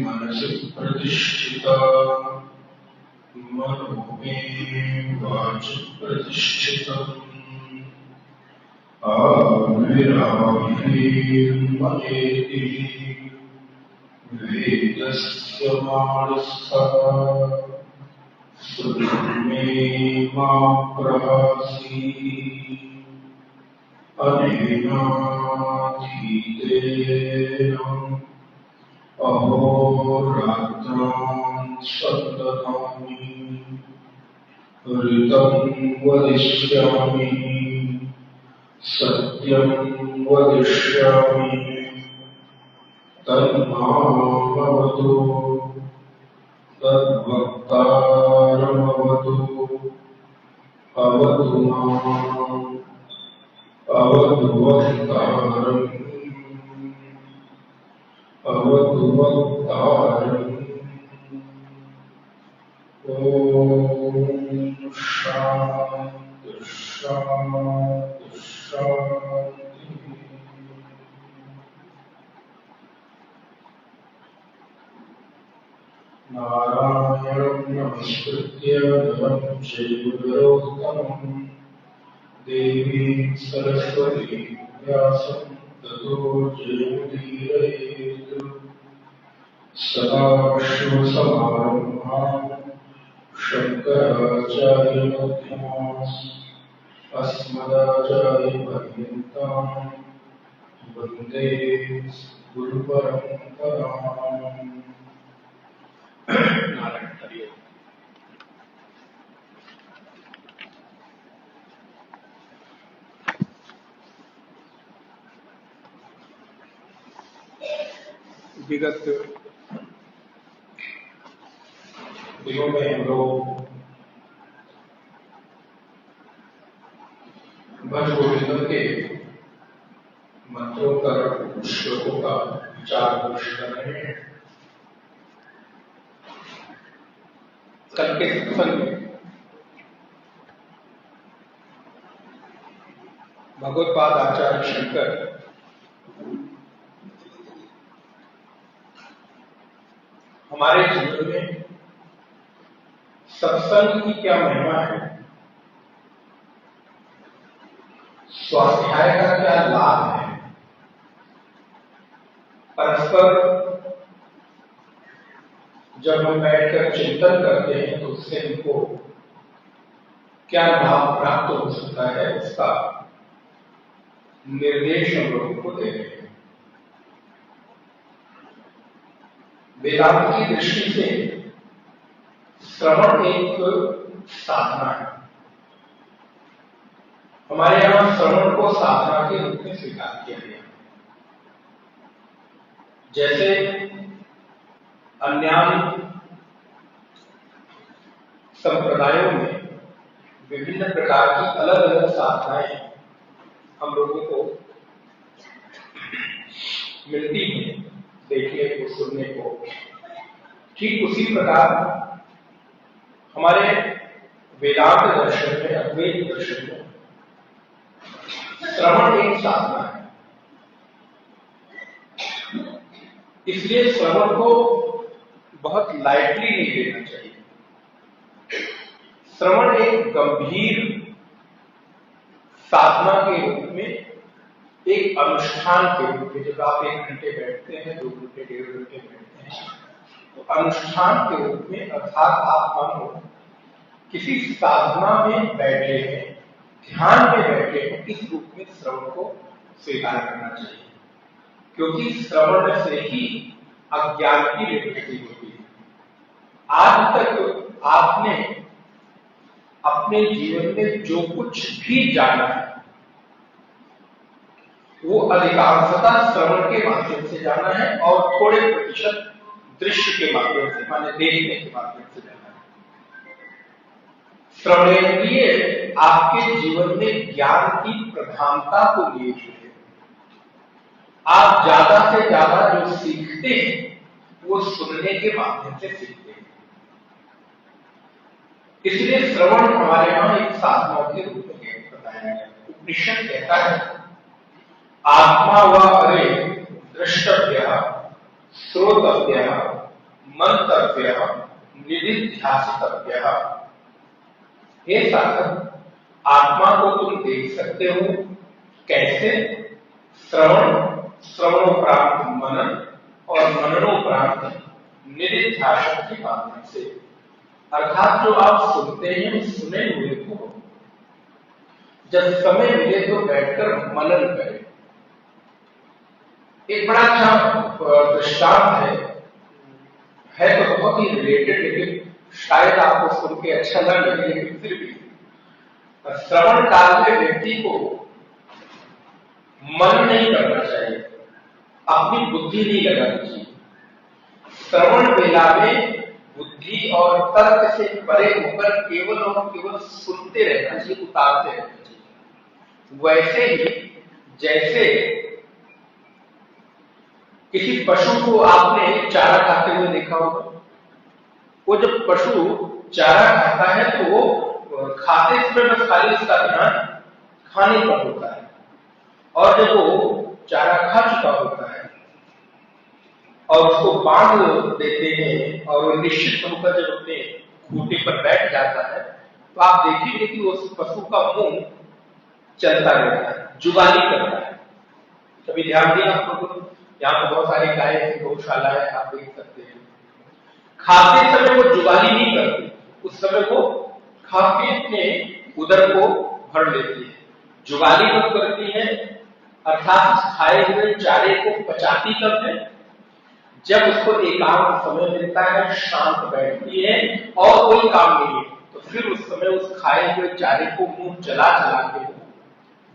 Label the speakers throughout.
Speaker 1: मनसि प्रतिष्ठिता मनो मे वाचि प्रतिष्ठितम् आविराविर्मयेति वेदस्य मानसः सुमे मा प्रभासी अनेनाधीतेन अहोरात्रान् सन्दधामि ऋतं वदिष्यामि सत्यं वदिष्यामि तन्मामवतु तद्वक्तारमवतु अवतु माम् अवतु वक्तारम् अवतु वक्तारम्। ॐ शान्ति शान्ति शान्ति। नारायणं नमस्कृत्य नरं चैव नरोत्तमं देवीं सरस्वतीं व्यासं ततो जयमुदीरयेत्। सदाशिवसमारम्भां शङ्कराचार्यमध्यमाम् अस्मदाचार्यपर्यन्तां वन्दे गुरुपरम्पराम्। नारायण हरि ओम। विगत दिनों में हम लोग भज गोविंद के मंत्रोत्तर श्लोकों का विचार विमर्श कर रहे हैं। कल के सत्संग में भगवत्पाद आचार्य शंकर हमारे जीवन में सत्संग की क्या महिमा है, स्वाध्याय का क्या लाभ है, परस्पर जब हम बैठकर चिंतन करते हैं तो उससे हमको क्या लाभ प्राप्त हो सकता है, उसका निर्देश हम लोगों को दे रहे हैं। वेदांत की दृष्टि से श्रवण एक साधना है। हमारे यहां श्रवण को साधना के रूप में स्वीकार किया गया। जैसे अन्य संप्रदायों में विभिन्न प्रकार की अलग अलग साधनाएं हम लोगों को मिलती हैं देखने को, सुनने को, ठीक उसी प्रकार हमारे वेदांत दर्शन में, अद्वैत दर्शन में श्रवण एक साधना है। इसलिए श्रवण को बहुत लाइटली नहीं लेना चाहिए। श्रवण एक गंभीर साधना के रूप में, एक अनुष्ठान के रूप में, जब आप 1 घंटे बैठते हैं, 2 घंटे, 1.5 घंटे बैठते हैं, तो अनुष्ठान के रूप में, अर्थात आप मानो किसी साधना में बैठे हैं, ध्यान में बैठे हैं, इस रूप में श्रवण को स्वीकार करना चाहिए। क्योंकि श्रवण से ही अज्ञान की निवृत्ति होती है। आज तक आपने अपने जीवन में जो कुछ भी जाना है वो अधिकांशतः श्रवण के माध्यम से जाना है और थोड़े प्रतिशत दृश्य के माध्यम से, माने देखने के माध्यम से जाना है। श्रवणेंद्रिय आपके जीवन में ज्ञान की प्रधानता को लिए हुए है। आप ज्यादा से ज्यादा जो सीखते हैं वो सुनने के माध्यम से सीखते हैं। इसलिए श्रवण हमारे यहां एक साधना के रूप में बताया गया। उपनिषद कहता है आत्मा व अरे द्रष्टव्य श्रोतव्य मंतव्य निधिध्यासितव्य। हे साधक, आत्मा को तुम देख सकते हो। कैसे? श्रवण, श्रवणोपरांत मनन और मननोपरांत निधिध्यासन के माध्यम से। अर्थात जो आप सुनते हैं सुने हुए को जब समय मिले तो बैठकर मनन करें। एक बड़ा अच्छा दृष्टांत है तो बहुत ही रिलेटेड, लेकिन शायद आपको सुन के अच्छा ना लगे, लेकिन फिर भी श्रवण काल में व्यक्ति को मन नहीं करना चाहिए, अपनी बुद्धि नहीं लगानी चाहिए। श्रवण वेला में बुद्धि और तर्क से परे होकर केवल और केवल सुनते रहना चाहिए, उतारते रहना चाहिए। वैसे ही जैसे किसी पशु को आपने चारा खाते हुए देखा होगा, वो जब पशु चारा खाता है तो वो खाते समय बस खाली उसका ध्यान खाने पर होता है, और जब वो चारा खा चुका होता है और उसको बांध देते हैं और वो निश्चित होकर जब अपने खूंटे पर बैठ जाता है तो आप देखेंगे कि उस पशु का मुंह चलता रहता है, जुगाली करता है। कभी ध्यान दिया आप लोगों ने? यहाँ पर बहुत सारी गायें, गौशाला है, आप देख सकते हैं। खाते समय वो जुगाली नहीं करती, उस समय वो खा के अपने उदर को भर लेती है। जुगाली कब करती है? अर्थात खाए हुए चारे को पचाती कब है? जब उसको एकांत समय मिलता है, शांत बैठती है और कोई काम नहीं है, तो फिर उस समय उस खाए हुए चारे को मुंह चला चला के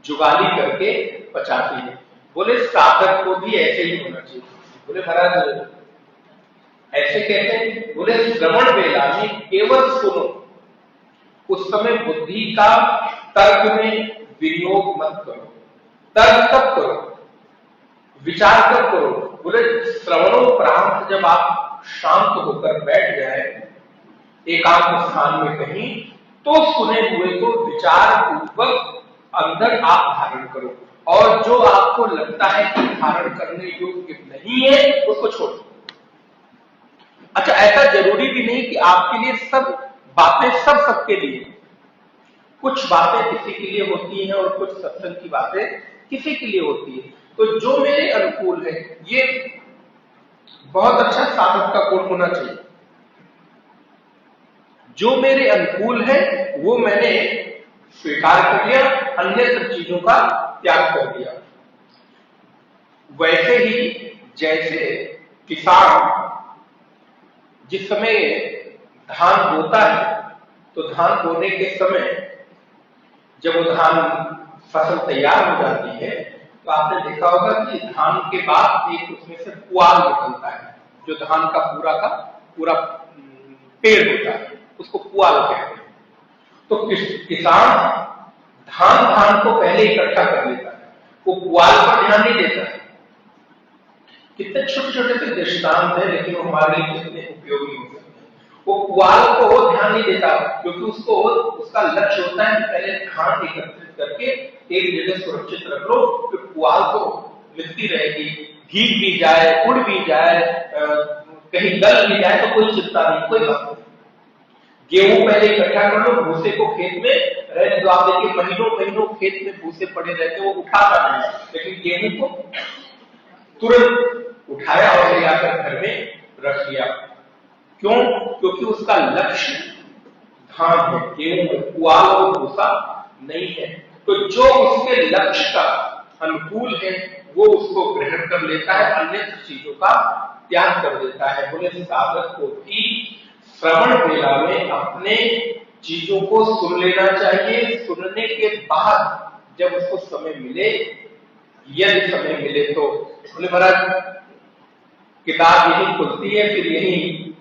Speaker 1: जुगाली करके पचाती है। बोले साधक को भी ऐसे ही होना चाहिए। बोले महाराज ऐसे कैसे? बोले श्रवण वेला में केवल सुनो, उस समय बुद्धि का तर्क में विनियोग मत करो। तर्क कब करो? विचार कब करो? बोले श्रवणोपरांत जब आप शांत होकर बैठ जाए एकांत स्थान में कहीं, तो सुने हुए को विचार पूर्वक अंदर आप धारण करो, और जो आपको लगता है कि धारण करने योग्य नहीं है उसको छोड़ो। अच्छा, ऐसा जरूरी भी नहीं कि आपके लिए सब बातें सबके लिए। कुछ बातें किसी के लिए होती हैं और कुछ सत्संग की बातें किसी के लिए होती है। तो जो मेरे अनुकूल है, ये बहुत अच्छा साधक का गुण होना चाहिए। जो मेरे अनुकूल है वो मैंने स्वीकार कर लिया, अन्य चीजों का त्याग कर दिया। वैसे ही जैसे किसान जिस समय धान बोता है, तो धान बोने के समय जब वो धान फसल तैयार हो जाती है, तो आपने देखा होगा कि धान के बाद एक उसमें से पुआल निकलता है, जो धान का पूरा पेड़ होता है, उसको पुआल कहते हैं। तो किसान धान को पहले इकट्ठा कर लेता है, वो पुआल पर ध्यान नहीं देता है। कितने छोटे छोटे से दृष्टांत है, लेकिन वो हमारे लिए कितने उपयोगी हो सकते हैं। वो पुआल को ध्यान नहीं देता, क्योंकि उसको उसका लक्ष्य होता है पहले धान एकत्रित करके एक जगह सुरक्षित रख लो, फिर पुआल तो मिलती रहेगी, भीग भी जाए, उड़ भी जाए, कहीं गल भी जाए तो कोई चिंता नहीं, कोई बात नहीं। गेहूं पहले इकट्ठा कर लो, भूसे को खेत में रहने दो। आप देखिए महीनों महीनों खेत में भूसे पड़े रहते, वो उठाता नहीं, लेकिन गेहूं को तुरंत उठाया और ले जाकर घर में रख लिया। क्यों? क्योंकि उसका लक्ष्य धान है, गेहूं, पुआल और भूसा नहीं है। तो जो उसके लक्ष्य का अनुकूल है वो उसको ग्रहण कर लेता है, अन्य चीजों का त्याग कर देता है। बोले साधक को भी श्रवण वेला में अपने चीजों को सुन लेना चाहिए। सुनने के बाद जब उसको समय मिले, यदि समय मिले तो बोले महाराज किताब यही खुलती है, फिर यही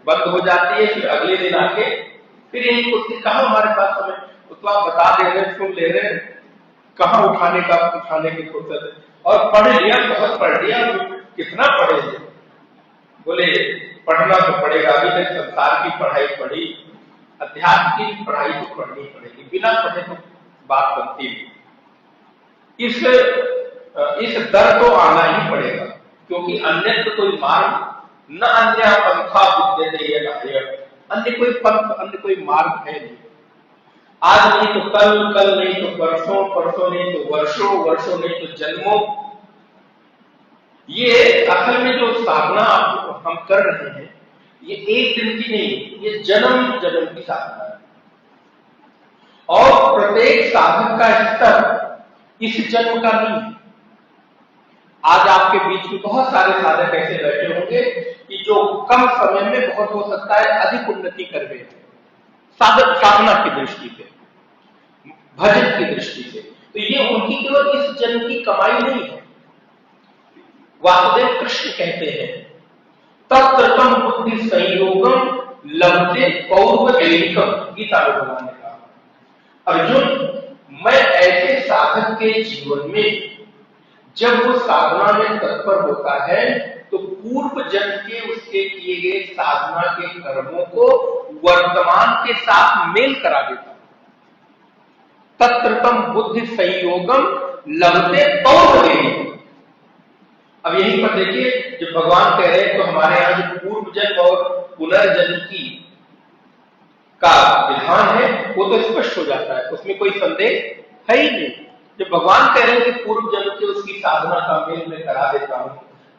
Speaker 1: बंद हो जाती है, फिर अगले दिन आके फिर यही होती कहाँ हमारे पास समय, तो आप बता दे रहे, सुन ले रहे, कहाँ उठाने की फुर्सत है। और पढ़ लिया, बहुत पढ़ लिया, कितना पढ़े, बोले पढ़ना तो पड़ेगा, अभी तक संसार की पढ़ाई पढ़ी, अध्यात्म की पढ़ाई तो पढ़नी पड़ेगी, बिना पढ़े तो बात बनती नहीं। इस दर को आना ही पड़ेगा, क्योंकि अन्यत्र कोई मार्ग न, अन्य पंथा विद्यते, अन्य कोई पंथ, अन्य कोई मार्ग है नहीं। आज नहीं तो कल, कल नहीं तो परसों, परसों नहीं तो वर्षों, वर्षों नहीं तो जन्मों। ये असल में जो साधना हम कर रहे हैं, ये एक दिन की नहीं, ये जन्म जन्म की साधना है। और प्रत्येक साधक का स्तर इस जन्म का नहीं है। आज आपके बीच में बहुत सारे साधक ऐसे बैठे होंगे कि जो कम समय में बहुत हो सकता है अधिक उन्नति कर गए, साधक साधना की दृष्टि से, भजन की दृष्टि से। तो ये उनकी केवल इस जन्म की कमाई नहीं है। वासुदेव कृष्ण कहते हैं, तत्रतम बुद्धि संयोगम लभते पौर्वदेहिकम, गीता में भगवान ने कहा, अर्जुन मैं ऐसे साधक के जीवन में, जब वो साधना में तत्पर होता है, तो पूर्व जन्म के उसके किए गए साधना के कर्मों को वर्तमान के साथ मेल करा देता। तत्रतम बुद्धि संयोगम लभते पौर्वदेहिकम। अब यहीं पर देखिए, जब भगवान कह रहे हैं तो हमारे यहाँ जो पूर्व जन्म और पुनर्जन्म की का विधान है वो तो स्पष्ट हो जाता है, उसमें कोई संदेह है ही नहीं। जब भगवान कह रहे हैं कि पूर्व जन्म की उसकी साधना का मेल में करा देता हूं,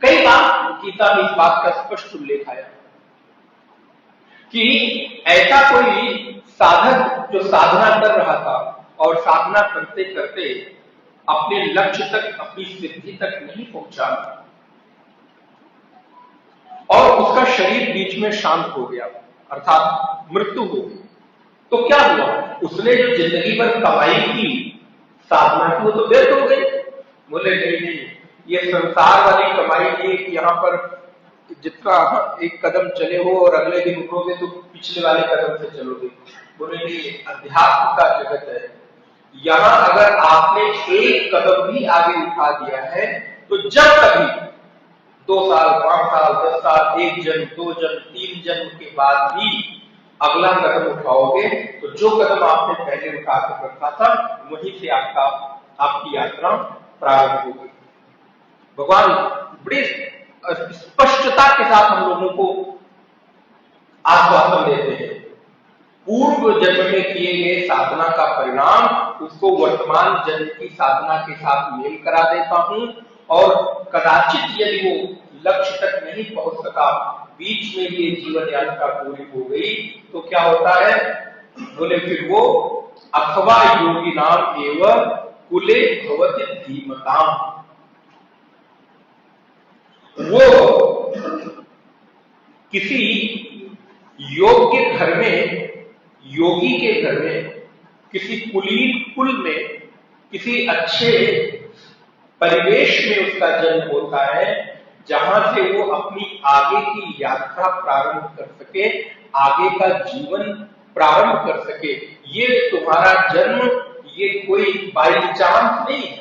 Speaker 1: कई बार गीता में इस बात का स्पष्ट उल्लेख आया कि ऐसा कोई साधक जो साधना कर रहा था और साधना करते करते अपने लक्ष्य तक, अपनी सिद्धि तक नहीं पहुंचा और उसका शरीर बीच में शांत हो गया, अर्थात मृत्यु हो गई, तो क्या हुआ? उसने जो जिंदगी भर कमाई की साधना की, वो तो व्यर्थ हो गई। बोले नहीं, ये संसार वाली कमाई नहीं कि यहाँ पर जितना एक कदम चले हो और अगले दिन उठोगे तो पिछले वाले कदम से चलोगे। बोले नहीं, अध्यात्म का जगत है, यहाँ अगर आपने एक कदम भी आगे उठा दिया है तो जब कभी 2 साल, 5 साल, 10 साल, 1 जन्म, 2 जन्म, 3 जन्म के बाद भी अगला कदम उठाओगे तो जो कदम आपने पहले उठा कर रखा था वहीं से आपकी यात्रा प्रारंभ होगी। भगवान बड़ी स्पष्टता के साथ हम लोगों को आश्वासन देते हैं, पूर्व जन्म में किए गए साधना का परिणाम उसको वर्तमान जन्म की साधना के साथ मेल करा देता हूं, और कदाचित यदि वो लक्ष्य तक नहीं पहुंच सका, बीच में ये जीवन यात्रा पूरी हो गई, तो क्या होता है? बोले फिर वो अथवा योगी नाम एवं कुले भवति धीमताम, वो किसी योग्य घर में, योगी के घर में, किसी कुलीन कुल में, किसी अच्छे परिवेश में उसका जन्म होता है, जहां से वो अपनी आगे की यात्रा प्रारंभ कर सके, आगे का जीवन प्रारंभ कर सके। ये तुम्हारा जन्म ये कोई बाई चांस नहीं है,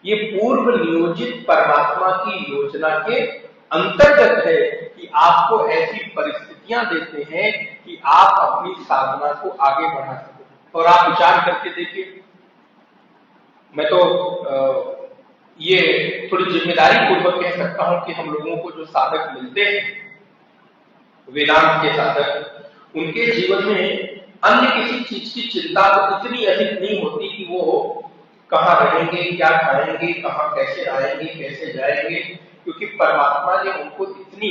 Speaker 1: ये पूर्व नियोजित परमात्मा की योजना के अंतर्गत है कि आपको ऐसी परिस्थितियां देते हैं कि आप अपनी साधना को आगे बढ़ा सको। और आप विचार करके देखिए, मैं तो ये थोड़ी जिम्मेदारी पूर्वक कह सकता हूं कि हम लोगों को जो साधक मिलते हैं, वेदांत के साधक, उनके जीवन में अन्य किसी चीज की चिंता तो इतनी अधिक नहीं होती कि वो कहाँ रहेंगे, क्या खाएंगे, कहाँ कैसे आएंगे, कैसे जाएंगे, क्योंकि परमात्मा ने उनको इतनी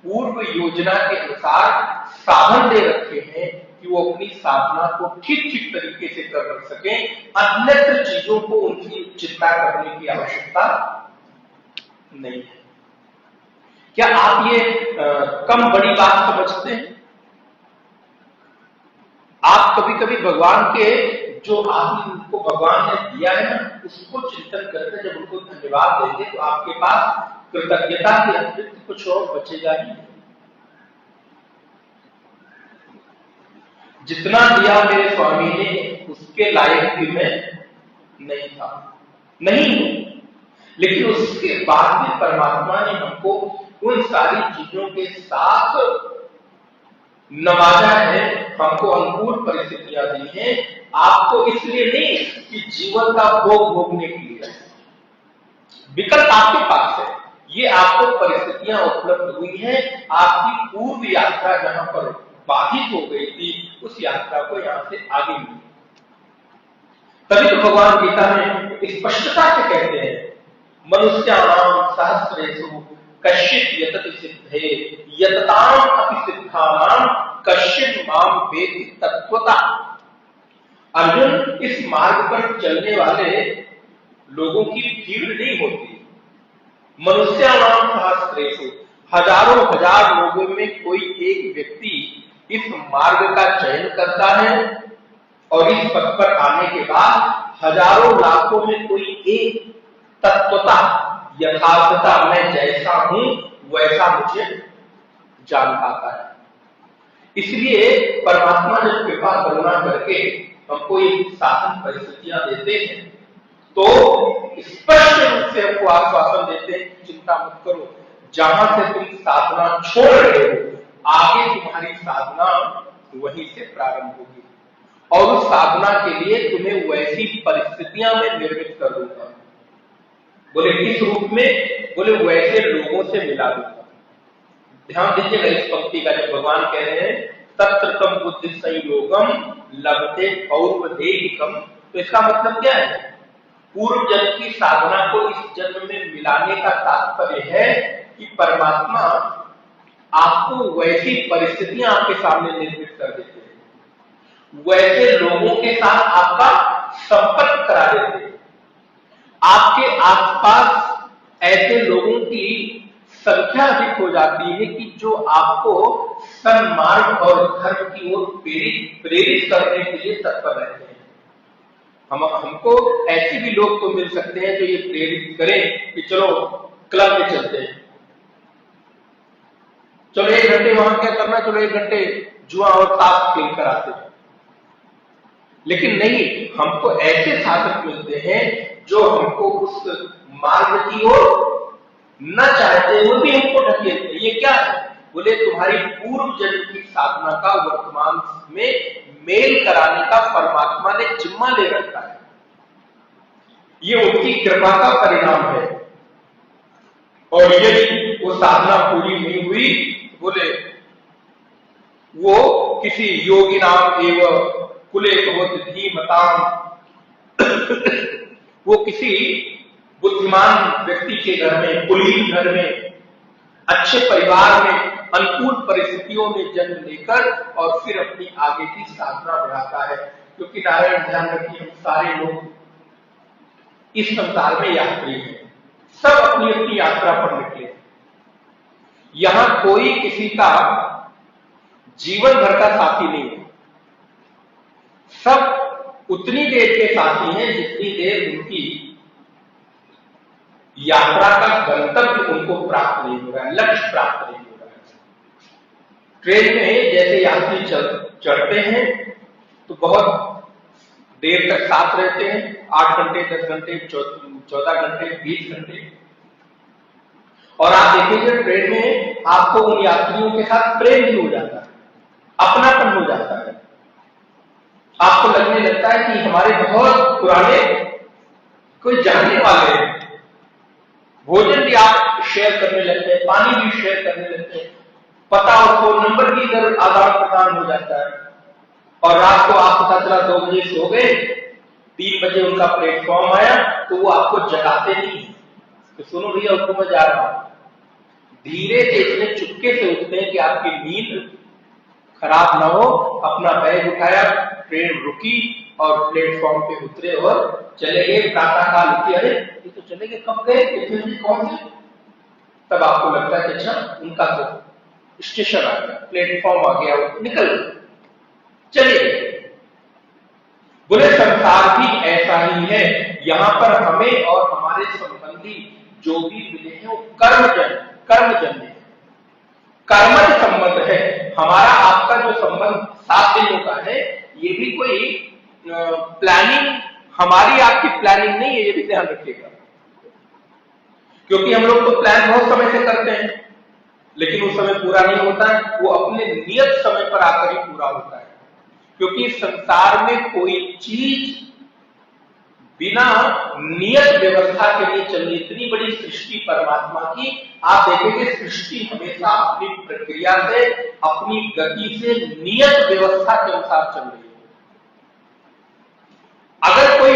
Speaker 1: पूर्व योजना के अनुसार साधन दे रखे हैं कि वो अपनी साधना को ठीक ठीक तरीके से कर सके। अन्यत्र चीजों को उनकी चिंता करने की आवश्यकता नहीं है। क्या आप ये कम बड़ी बात समझते हैं? आप कभी कभी भगवान के जो आप उनको भगवान ने दिया है ना, उसको चिंतन करके जब उनको धन्यवाद देंगे तो आपके पास कृतज्ञता के अतिरिक्त कुछ और बचेगा ही। जितना दिया मेरे स्वामी ने उसके लायक भी मैं नहीं था, नहीं हूं। लेकिन उसके बाद भी परमात्मा ने हमको उन सारी चीजों के साथ नवाजा है, हमको अनुकूल परिस्थितियां दी हैं। आपको इसलिए नहीं कि जीवन का भोग भोगने के लिए, विकल्प आपके पास है। ये आपको परिस्थितियां उपलब्ध हुई हैं, आपकी पूर्व यात्रा जहां पर बाधित हो गई थी, उस यात्रा को यहां से आगे मिली। तभी तो भगवान गीता में स्पष्टता से कहते हैं, मनुष्याणाम सहस्रेषु कश्चित् यतति सिद्धे यतताम अपि सिद्धानाम कश्चित् माम वेत्ति तत्वतः। अर्जुन, इस मार्ग पर चलने वाले लोगों की भीड़ नहीं होती। मनुष्याणाम सहस्रेषु, हजारों हजार लोगों में कोई एक व्यक्ति इस मार्ग का चयन करता है और इस पथ पर आने के बाद हजारों लाखों में कोई एक तत्वता, यथार्थता, मैं जैसा हूं वैसा मुझे जान पाता है। इसलिए परमात्मा जब कृपा करुणा करके हमको ये साधन परिस्थितियां देते हैं तो स्पष्ट रूप से हमको आश्वासन देते हैं, चिंता मत करो, जहां से तुम साधना छोड़ रहे हो आगे तुम्हारी साधना वहीं से प्रारंभ होगी और उस साधना के लिए तुम्हें वैसी परिस्थितियां मैं निर्मित कर दूंगा। बोले किस रूप में? बोले वैसे लोगों से मिला दूंगा। ध्यान दीजिएगा इस पंक्ति का, जब भगवान कह रहे हैं तत्र तम बुद्धि संयोगम लभते पौर्वदेहिकम, तो इसका मतलब क्या है? पूर्व जन्म की साधना को इस जन्म में मिलाने का तात्पर्य है कि परमात्मा आपको वैसी परिस्थितियां आपके सामने निर्मित कर देते हैं, वैसे लोगों के साथ आपका संपर्क करा देते हैं, आपके आसपास ऐसे लोगों की संख्या अधिक हो जाती है कि जो आपको सन्मार्ग और धर्म की ओर प्रेरित करने के लिए तत्पर रहते हैं। हमको ऐसे भी लोग तो मिल सकते हैं जो ये प्रेरित करें कि चलो क्लब में चलते हैं, चलो 1 घंटे वहां क्या करना, चलो 1 घंटे जुआ और ताश खेल कर आते हैं। लेकिन नहीं, हमको ऐसे साधक मिलते हैं जो हमको उस मार्ग की ओर न चाहते वो भी हमको ढकेलते हैं। ये क्या है? बोले तुम्हारी पूर्व जन्म की साधना का वर्तमान में मेल कराने का परमात्मा ने जिम्मा ले रखा है, ये उनकी कृपा का परिणाम है। और यदि वो साधना पूरी नहीं हुई, बोले वो किसी योगी नाम एवं कुले भवत धीमताम, वो किसी बुद्धिमान व्यक्ति के घर में, कुलीन घर में, अच्छे परिवार में, अनुकूल परिस्थितियों में जन्म लेकर और फिर अपनी आगे की साधना बढ़ाता है। क्योंकि नारायण ध्यान रखिए, हम सारे लोग इस संसार में यात्री हैं, सब अपनी अपनी यात्रा पर निकले। यहां कोई किसी का जीवन भर का साथी नहीं है, सब उतनी देर के साथी हैं जितनी देर उनकी यात्रा का गंतव्य उनको प्राप्त नहीं हो रहा है, लक्ष्य प्राप्त नहीं हो रहा है। ट्रेन में जैसे यात्री चढ़ते हैं तो बहुत देर तक साथ रहते हैं, 8 घंटे, 10 घंटे, 14 घंटे, 20 घंटे, और आप देखेंगे ट्रेन में आपको उन यात्रियों के साथ प्रेम भी हो जाता है, अपनापन हो जाता है। आपको लगने लगता है कि हमारे बहुत पुराने कोई जानने वाले हैं। भोजन भी आप शेयर करने लगते हैं, पानी भी शेयर करने लगते हैं, पता और फोन नंबर भी इधर आदान प्रदान हो जाता है। और रात को आप पता चला 2 बजे सो गए, 3 बजे उनका प्लेटफॉर्म आया तो वो आपको जगाते नहीं तो सुनो भैया उसको मैं जा रहा हूं, धीरे से इतने चुपके से उठते हैं कि आपकी नींद खराब ना हो। अपना बैग उठाया, ट्रेन रुकी और प्लेटफॉर्म पे उतरे और चले गए। प्रातः काल उठे, अरे ये तो चले गए, कब गए, कितने कौन से? तब आपको लगता है कि अच्छा उनका तो स्टेशन आ गया, प्लेटफॉर्म आ गया, वो निकल चले गए। बोले संसार भी ऐसा ही है, यहां पर हमें और हमारे संबंधी जो भी मिले हैं वो कर्मजन्य है। कर्मठ संबंध है। हमारा आपका जो संबंध 7 दिनों का है, ये भी कोई प्लानिंग, हमारी आपकी प्लानिंग नहीं है, ये भी ध्यान रखिएगा। क्योंकि हम लोग तो प्लान बहुत समय से करते हैं, लेकिन उस समय पूरा नहीं होता है, वो अपने नियत समय पर आकर ही पूरा होता है। क्योंकि संसार में कोई चीज बिना नियत व्यवस्था के लिए चली, इतनी बड़ी सृष्टि परमात्मा की, आप देखेंगे सृष्टि हमेशा अपनी प्रक्रिया से, अपनी गति से, नियत व्यवस्था के अनुसार चल रही है। अगर कोई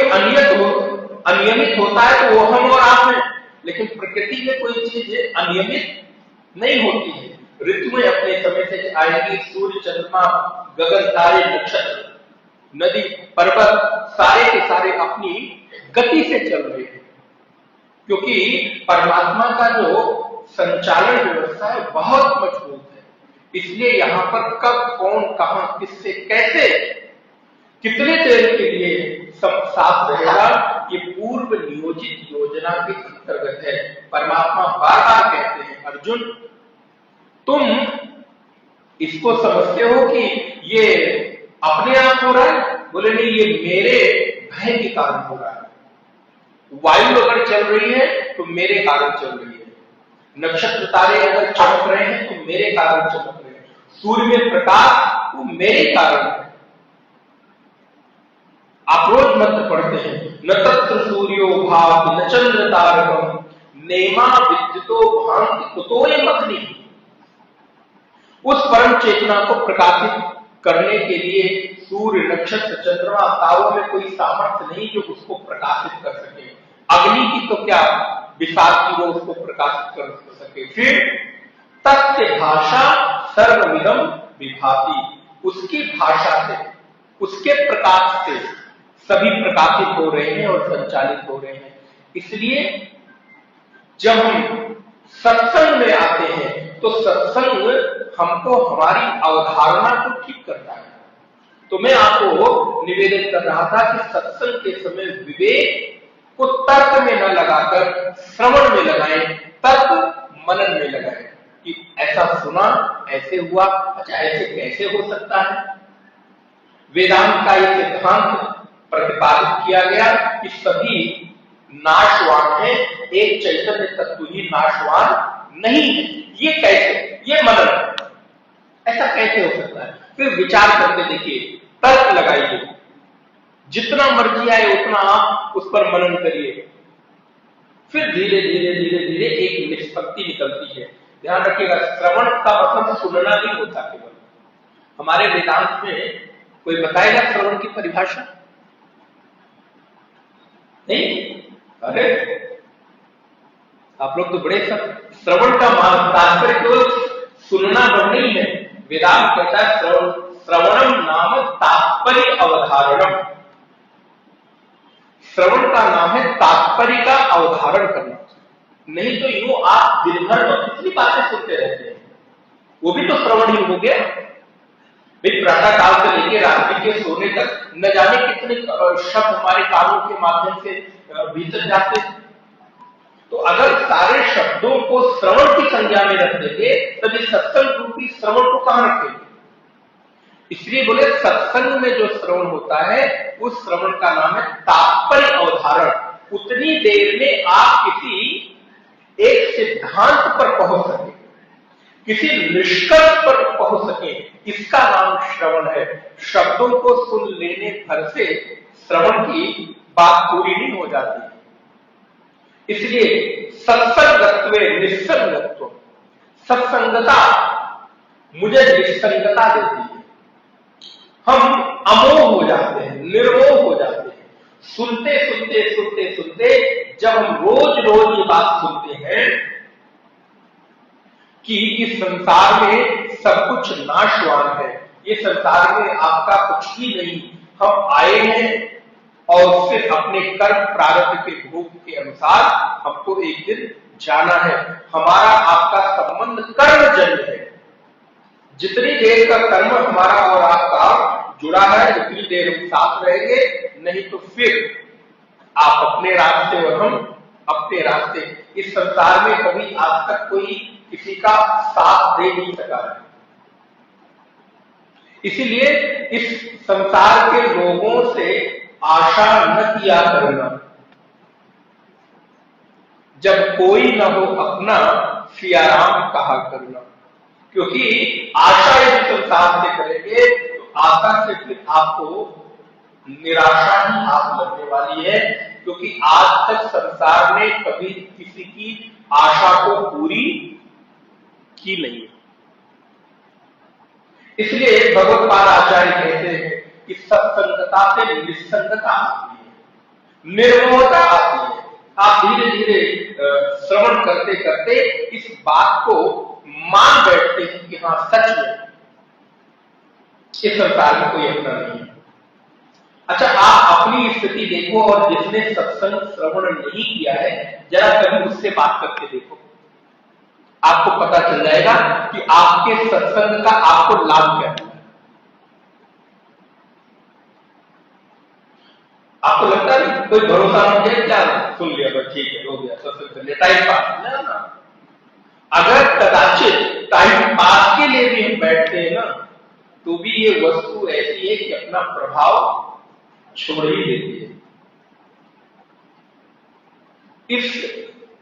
Speaker 1: अनियमित होता है तो वो हम और आप हैं, लेकिन प्रकृति में कोई चीज अनियमित नहीं होती है। ऋतुएं अपने समय से आएंगी, सूर्य, चंद्रमा, गगन, तारे, नक्षत्र, नदी, पर्वत, सारे के सारे अपनी गति से चल रहे हैं। क्योंकि परमात्मा का जो संचालन व्यवस्था है बहुत मजबूत है, इसलिए यहां पर कब, कौन, कहां, किससे, कैसे, कितने देर के लिए सब साथ रहेगा, ये पूर्व नियोजित योजना के अंतर्गत है। परमात्मा बार बार कहते हैं, अर्जुन तुम इसको समझते हो कि ये अपने आप हो रहा है? बोले नहीं, ये मेरे भय के कारण हो रहा है। वायु अगर चल रही है तो मेरे कारण चल रही है, नक्षत्र तारे अगर चमक रहे हैं तो मेरे कारण चमक रहे हैं, सूर्य में प्रकाश वो मेरे कारण है। आप रोज मंत्र पढ़ते हैं, न तत्र सूर्यो भाति न चंद्र तारकम नेमा विद्युतो भांति कुतोयम अग्नि। उस परम चेतना को प्रकाशित करने के लिए सूर्य, नक्षत्र, चंद्रमा, तारों में कोई सामर्थ्य नहीं जो उसको प्रकाशित कर सके। अग्नि की तो क्या विशाल की वो उसको प्रकाशित कर सके। फिर तस्य भाषा सर्वमिदं विभाति, उसकी भाषा से, उसके प्रकाश से सभी प्रकाशित हो रहे हैं और संचालित हो रहे हैं। इसलिए जब हम सत्संग में आते हैं तो सत्संग हमको हमारी अवधारणा को ठीक करता है। तो मैं आपको निवेदन कर रहा था कि सत्संग के समय विवेक को तर्क में न लगाकर श्रवण में लगाएं, तर्क मनन में लगाएं कि ऐसा सुना, ऐसे हुआ, अच्छा ऐसे कैसे हो सकता है। वेदांत का ये सिद्धांत प्रतिपादित किया गया कि सभी नाशवान है, एक चैतन्य तत्व ही नाशवान नहीं है। ये कैसे, ये मनन, ऐसा कैसे हो सकता है। फिर विचार करके देखिए, तर्क लगाइए, जितना मर्जी आए उतना आप उस पर मनन करिए, फिर धीरे धीरे धीरे धीरे एक निष्पत्ति निकलती है। ध्यान रखिएगा, श्रवण का मतलब सुनना नहीं होता केवल। हमारे वेदांत में कोई बताएगा श्रवण की परिभाषा? नहीं? अरे आप लोग तो बड़े सब, श्रवण का तात्पर्य केवल सुनना नहीं है। वेदांत कहता है श्रवणम नाम तात्पर्य अवधारणम। श्रवण का नाम है तात्पर्य का अवधारण करना। नहीं तो यूं आप दिन भर में कितनी बातें सुनते रहते हैं, वो भी तो श्रवण ही हो गया। भाई प्रातः काल से लेकर रात्रि के सोने तक न जाने कितने शब्द हमारे कानों के माध्यम से भीतर जाते हैं। तो अगर सारे शब्दों को श्रवण की संज्ञा में रख देंगे तब इस सत्संग रूपी श्रवण को कहां रखेंगे? इसलिए बोले सत्संग में जो श्रवण होता है उस श्रवण का नाम है तात्पर्य अवधारण। उतनी देर में आप किसी एक सिद्धांत पर पहुंच सके, किसी निष्कर्ष पर पहुंच सके, इसका नाम श्रवण है। शब्दों को सुन लेने भर से श्रवण की बात पूरी नहीं हो जाती। इसलिए सत्संगत्व निस्संगत्व, सत्संगता मुझे निस्संगता देती है। हम अमोह हो जाते हैं, निर्मोह हो जाते हैं। सुनते सुनते सुनते सुनते जब हम रोज रोज ये बात सुनते हैं कि इस संसार में सब कुछ नाशवान है, ये संसार में आपका कुछ भी नहीं, हम आए हैं और सिर्फ अपने कर्म प्रारब्ध के भोग के अनुसार हमको एक दिन जाना है। हमारा आपका संबंध कर्म जन्य है। जितनी देर का कर्म हमारा और आपका जुड़ा है उतनी देर हम साथ रहेंगे, नहीं तो फिर आप अपने रास्ते और हम अपने रास्ते। इस संसार में कभी आज तक कोई किसी का साथ दे नहीं सका है। इसीलिए इस संसार के लोगों से आशा न किया करना। जब कोई न हो अपना सियाराम कहा करना, क्योंकि आशा यदि संसार से करेंगे तो आशा से फिर आपको निराशा ही हाथ लगने वाली है, क्योंकि आज तक संसार ने कभी किसी की आशा को पूरी की नहीं। इसलिए भगवत्पाद आचार्य कहते हैं कि सत्संगता से निस्संगता आती है, निर्मोहता आती है। आप धीरे धीरे श्रवण करते करते इस बात को मान बैठते हैं कि हाँ सच में इस संसार में कोई अपना नहीं है। अच्छा, आप अपनी स्थिति देखो और जिसने सत्संग श्रवण नहीं किया है जरा कभी उससे बात करके देखो, आपको पता चल जाएगा कि आपके सत्संग का आपको लाभ क्या है। आपको लगता है कोई भरोसा नहीं है, क्या सुन लिया बस ठीक है, हो गया, सत्संग कर लिया, टाइम पास ना। अगर कदाचित टाइम पास के लिए भी हम बैठते हैं ना, तो भी ये वस्तु ऐसी है कि अपना प्रभाव छोड़ ही देती है। इस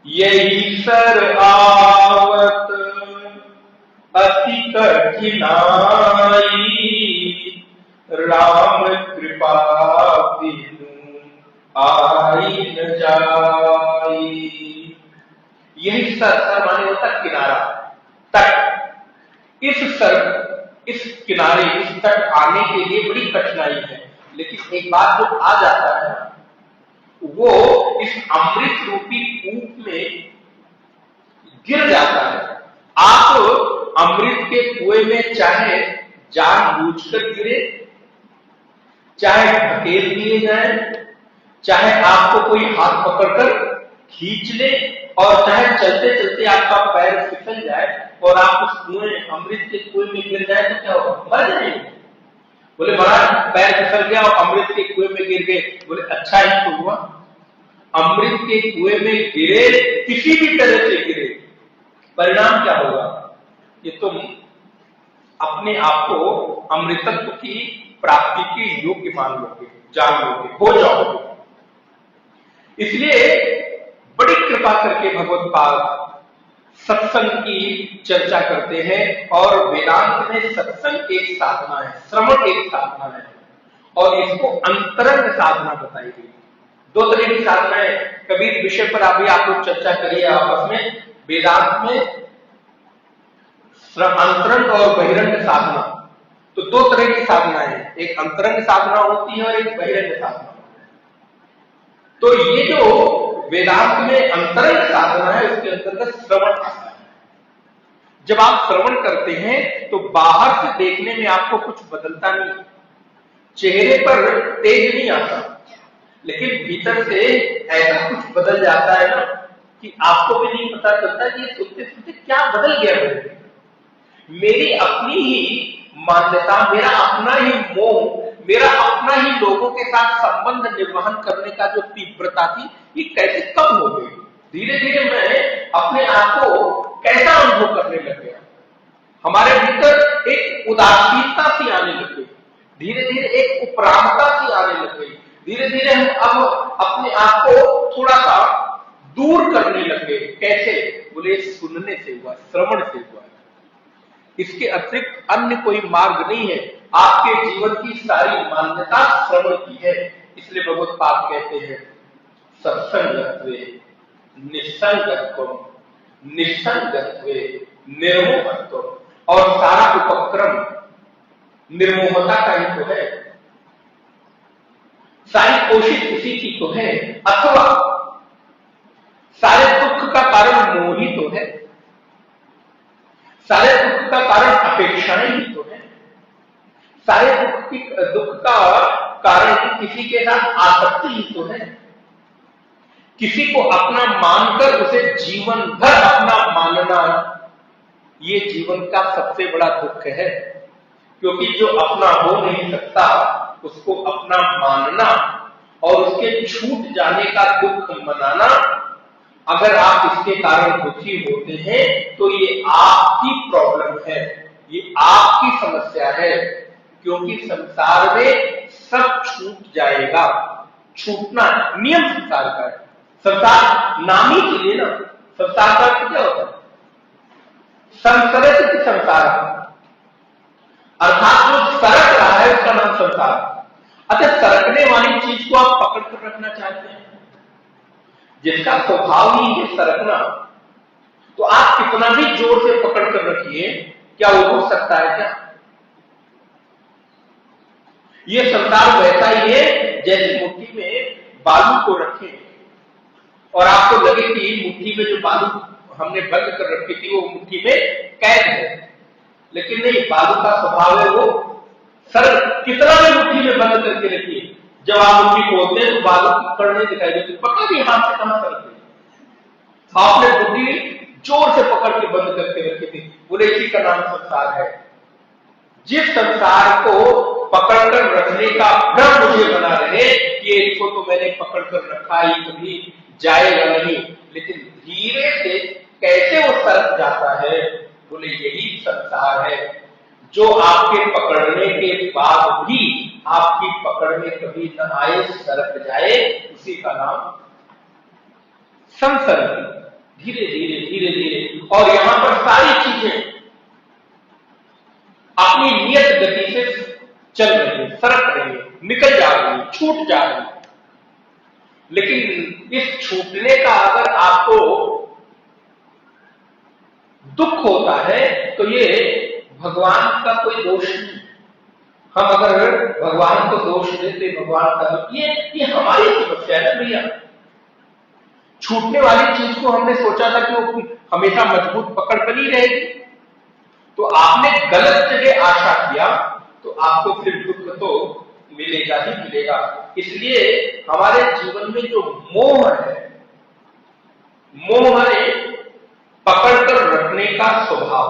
Speaker 1: यही सर आवत अति कठिनाई, राम कृपा बिनु आई न जाई। यही सर माने होता किनारा, तट। इस किनारे, इस तट आने के लिए बड़ी कठिनाई है, लेकिन एक बात जो आ जाता है वो इस अमृत रूपी कूप में गिर जाता है। आप अमृत के कुएं में चाहे जानबूझकर गिरे, चाहे धकेल दिए जाए, चाहे आपको कोई हाथ पकड़कर खींच ले, और चाहे चलते चलते आपका पैर फिसल जाए और आप उस कुएं, अमृत के कुएं में गिर जाए तो क्या होगा? मर जाएंगे। बोले महाराज पैर फिसल गया और अमृत के कुएं में गिर गए। बोले अच्छा ही तो हुआ, अमृत के कुएं में गिरे, किसी भी तरह से गिरे, परिणाम क्या होगा? ये तुम अपने आप को अमृतत्व की प्राप्ति के योग्य मान लोगे, जान लोगे, हो जाओगे। इसलिए बड़ी कृपा करके भगवत्पाद सत्संग की चर्चा करते हैं, और वेदांत में सत्संग एक साधना है, श्रवण एक साधना है, और इसको अंतरंग साधना बताई गई। दो तरह की साधनाएं, कबीर विषय पर अभी आप लोग चर्चा करिए आपस में। वेदांत में अंतरंग और बहिरंग साधना, तो दो तरह की साधनाएं हैं, एक अंतरंग साधना होती है और एक बहिरंग साधना। तो ये जो वेदांत में अंतरंग साधना है उसके अंतर्गत श्रवण आता है। जब आप श्रवण करते हैं तो बाहर से देखने में आपको कुछ बदलता नहीं, चेहरे पर तेज नहीं आता, लेकिन भीतर से ऐसा कुछ बदल जाता है ना कि आपको भी नहीं पता चलता कि ये सुनते सुनते क्या बदल गया है। मेरी अपनी ही मान्यता, मेरा अपना ही मोह, मेरा अपना ही लोगों के साथ संबंध निर्वहन करने का जो तीव्रता थी, ये कैसे कम हो गई। धीरे धीरे मैं अपने आप को कैसा अनुभव करने लग गया। हमारे भीतर एक उदासीनता सी आने लग गई, धीरे धीरे एक उपरामता सी आने लग गई, धीरे धीरे हम अब अपने आप को थोड़ा सा दूर करने लग गए। कैसे? बोले सुनने से हुआ, श्रवण से हुआ। इसके अतिरिक्त अन्य कोई मार्ग नहीं है। आपके जीवन की सारी मान्यता श्रवण की है। इसलिए भगवत्पाद कहते हैं सत्संगत्वे निस्संगत्वम, निस्संगत्वे निर्मोहत्वम, और सारा उपक्रम निर्मोहता का ही तो है, सारी कोशिश उसी की तो है। अथवा सारे दुख का कारण मोह ही तो है, सारे दुख का कारण अपेक्षाएं ही तो है, सारे दुख का कारण किसी के साथ आसक्ति ही तो है। किसी को अपना मानकर उसे जीवन भर अपना मानना, ये जीवन का सबसे बड़ा दुख है। क्योंकि जो अपना हो नहीं सकता उसको अपना मानना और उसके छूट जाने का दुख मनाना, अगर आप इसके कारण दुखी होते हैं तो ये आपकी प्रॉब्लम है, ये आपकी समस्या है, क्योंकि संसार में सब छूट जाएगा। छूटना नियम संसार का है। संसार नाम ही के लिए ना, संसार का अर्थ क्या होता है? संसरित संसार, अर्थात जो सरक रहा है उसका नाम संसार। अच्छा, सरकने वाली चीज को आप पकड़ कर रखना चाहते हैं, जिसका स्वभाव ही है सरकना, तो आप कितना भी जोर से पकड़ कर रखिए, क्या वो रुक सकता है क्या? ये संसार वैसा ही है जैसे मुट्ठी में बालू को रखें और आपको लगे कि मुट्ठी में जो बालू हमने बंद कर रखी थी वो मुट्ठी में कैद है, लेकिन नहीं, बालू का स्वभाव है वो सर कितना भी मुट्ठी में बंद करके रखिए, जब आप मुट्ठी खोलते हैं तो बालू की कड़ नहीं दिखाई देती, पता नहीं हाथ से कहां सरक गई। आपने मुट्ठी जोर से पकड़ के बंद करके रखी थी, बोले इसी का नाम संसार है। जिस संसार को पकड़कर रखने का भ्रम मुझे बना रहे कि इसको तो मैंने पकड़कर रखा ही, कभी जाएगा नहीं, लेकिन धीरे से कैसे वो सरक जाता है, बोले यही संसार है। जो आपके पकड़ने के बाद भी आपकी पकड़ में कभी न आए, सरक जाए, उसी का नाम संसर्ग। धीरे धीरे धीरे धीरे, और यहां पर सारी चीजें अपनी नियत गति से चल रही है, सरक रही है, निकल जा रही है, छूट जा रही है। लेकिन इस छूटने का अगर आपको दुख होता है तो ये भगवान का कोई दोष नहीं। हम अगर भगवान को दोष देते, भगवान का दुख, ये हमारी समस्या है भैया। छूटने वाली चीज को हमने सोचा था कि वो हमेशा मजबूत पकड़ बनी रहेगी, तो आपने गलत जगह आशा किया तो आपको फिर दुख तो मिलेगा ही मिलेगा। इसलिए हमारे जीवन में जो मोह है, मोह है पकड़कर रखने का स्वभाव।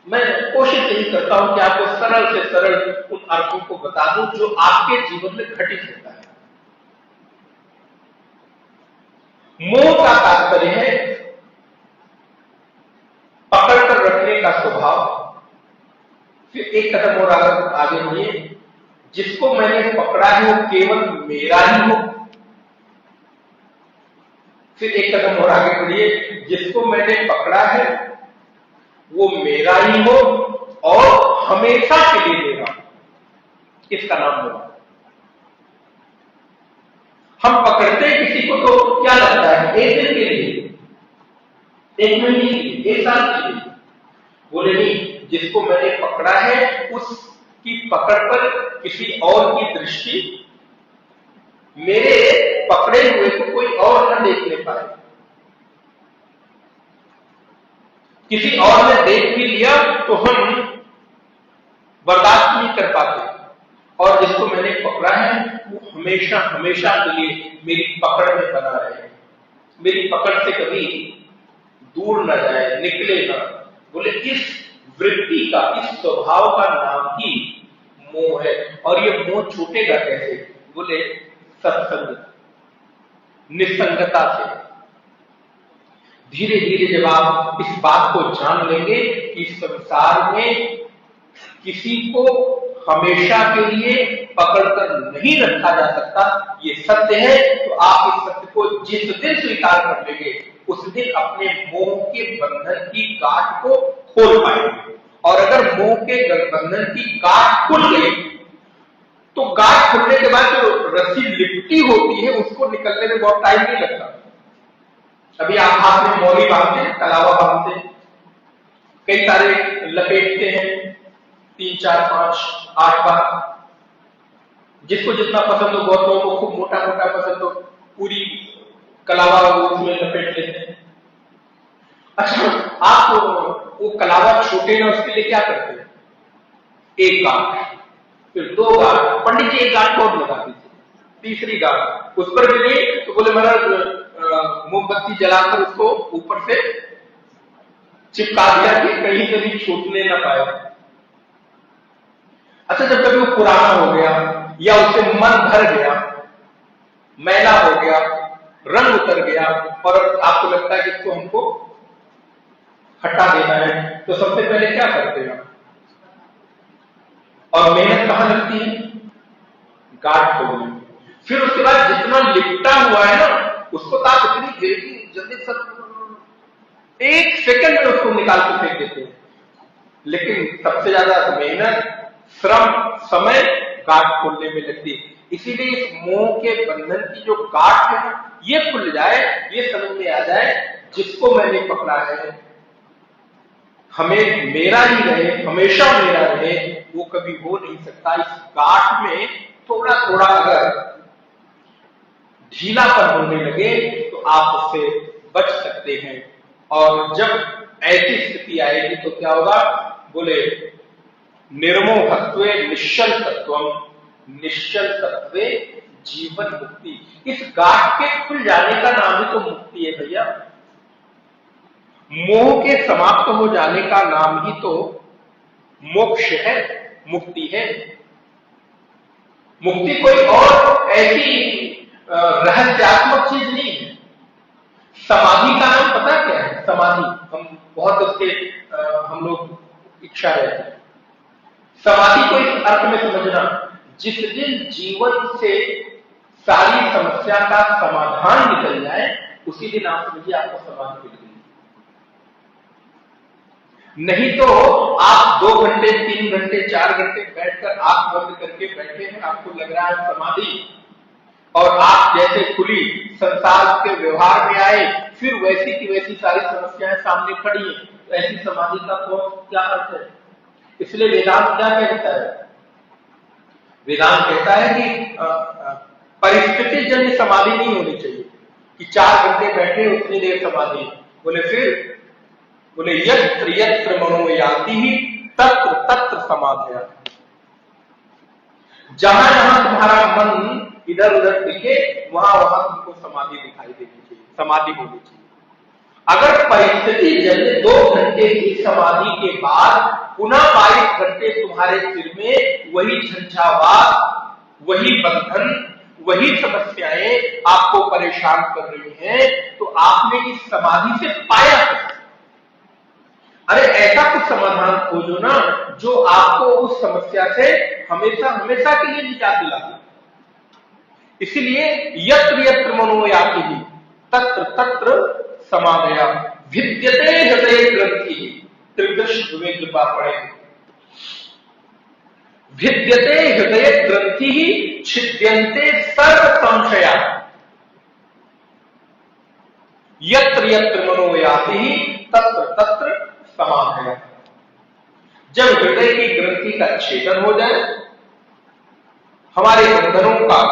Speaker 1: मैं कोशिश यही करता हूं कि आपको सरल से सरल उन अर्थों को बता दूं जो आपके जीवन में घटित होता है। मोह का तात्पर्य है पकड़ कर रखने का स्वभाव। फिर एक कदम और आगे बढ़िए, जिसको मैंने पकड़ा है वो केवल मेरा ही हो। फिर एक कदम और आगे बढ़िए, जिसको मैंने पकड़ा है वो मेरा ही हो और हमेशा के लिए मेरा, इसका नाम होगा। हम पकड़ते हैं किसी को तो क्या लगता है, एक दिन के लिए, एक महीने के लिए, एक साल के लिए, बोले नहीं, जिसको मैंने पकड़ा है उसकी पकड़ पर किसी और की दृष्टि मेरे पकड़े हुए को कोई और न देखने पाए। किसी और ने देख भी लिया तो हम बर्दाश्त नहीं कर पाते, और जिसको मैंने पकड़ा है वो हमेशा हमेशा के लिए मेरी पकड़ में बना रहे, मेरी पकड़ से कभी दूर न जाए, निकले ना। बोले इस वृत्ति का, इस स्वभाव का नाम ही मोह है। और ये मोह छूटेगा कैसे? बोले सत्संग, निसंगता से। धीरे धीरे जब आप इस बात को जान लेंगे कि संसार में किसी को हमेशा के लिए पकड़कर नहीं रखा जा सकता, ये सत्य है, तो आप इस सत्य को जिस दिन स्वीकार कर लेंगे उस दिन अपने मोह के बंधन की गांठ को खोल पाएंगे। और अगर मोह के बंधन की गांठ खुल गई तो गांठ खुलने के बाद जो रस्सी लिपटी होती है उसको निकलने में बहुत टाइम नहीं लगता। अभी आप हाथ में मौली बांधते हैं, कलावा बांधते हैं, कई सारे लपेटते हैं, 3, 4, 5, 8 बार, जिसको जितना पसंद हो, बहुत लोगों को खूब मोटा मोटा पसंद हो, पूरी कलावा उसमें लपेट लेते हैं। अच्छा, आप वो कलावा छोटे ना, उसके लिए क्या करते हैं? एक गांठ, फिर 2 गांठ, पंडित जी एक गांठ और लगा दीजिए, तीसरी गांठ, उस पर भी नहीं तो बोले महाराज मोमबत्ती जलाकर उसको ऊपर से चिपका दिया कि कहीं से भी छूटने ना पाए। अच्छा, जब कभी वो पुराना हो गया या उससे मन भर गया, मैला हो गया, रंग उतर गया और आपको लगता है कि इसको हमको हटा देना है, तो सबसे पहले क्या करते हैं? और मेहनत कहां लगती है? गाठ खोलने में। फिर उसके बाद जितना लिपटा हुआ है ना, उसको तो आप इतनी जल्दी सब 1 सेकंड में उसको निकाल के फेंक देते हैं, लेकिन सबसे ज्यादा मेहनत, श्रम, समय गाठ खोलने में लगती है। इसीलिए इस मोह के बंधन की जो गाठ है ना, ये खुल जाए, ये समझ में आ जाए, जिसको मैंने पकड़ा है हमें मेरा ही रहे, हमेशा मेरा रहे, वो कभी हो नहीं सकता। इस गाठ में थोड़ा थोड़ा अगर ढीलापन होने लगे तो आप उससे बच सकते हैं। और जब ऐसी स्थिति आएगी तो क्या होगा? बोले निर्मोहत्वे निश्चल तत्वम, निश्चल तत्वे जीवन मुक्ति। इस गाठ के खुल जाने का नाम ही तो मुक्ति है भैया। मोह के समाप्त हो जाने का नाम ही तो मोक्ष है, मुक्ति है। मुक्ति कोई और ऐसी रहस्यात्मक चीज नहीं है। समाधि का नाम पता क्या है? समाधि हम बहुत उसके हम लोग इच्छा रहती है। समाधि को इस अर्थ में समझना, जिस दिन जीवन से सारी समस्या का समाधान निकल जाए, उसी दिन आप समझिए आपको समाधि मिल गई। नहीं तो आप 2 घंटे, 3 घंटे, 4 घंटे बैठकर आंख बंद करके बैठे हैं, आपको लग रहा है समाधि, और आप जैसे खुली संसार के व्यवहार में आए, फिर वैसी की वैसी सारी समस्याएं सामने खड़ी हैं, तो ऐसी समाधि का क्या अर्थ है? इसलिए वेदांत क्या कहता है? वेदांत कहता है कि परिस्थिति जन्य समाधि नहीं होनी चाहिए कि 4 घंटे बैठे उतनी देर समाधि। बोले यत्र यत्र मनो याति ही तत्र तत्र समाधया। जहां जहां तुम्हारा मन इधर उधर दिखे, वहां वहां तुमको समाधि दिखाई देनी चाहिए, समाधि होनी चाहिए। अगर परिस्थिति जन्य 2 घंटे की समाधि के बाद पुनः 22 घंटे तुम्हारे सिर में वही झंझावात, वही बंधन, वही समस्याएं आपको परेशान कर रही हैं, तो आपने इस समाधि से पाया क्या? अरे ऐसा कुछ समाधान खोजो ना जो आपको उस समस्या से हमेशा हमेशा के लिए निजात दिला दे। इसीलिए यत्र यत्र मनो याति तत्र तत्र समाधया विद्यते हृदय ग्रंथि। त्रिदश में कृपा पड़े, विद्यते हृदय ग्रंथि छिद्यन्ते सर्व संशया। यत्र यत्र मनो याति तत्र तत्र समाधया। जब हृदय की ग्रंथि का छेदन हो जाए, हमारे बंधनों का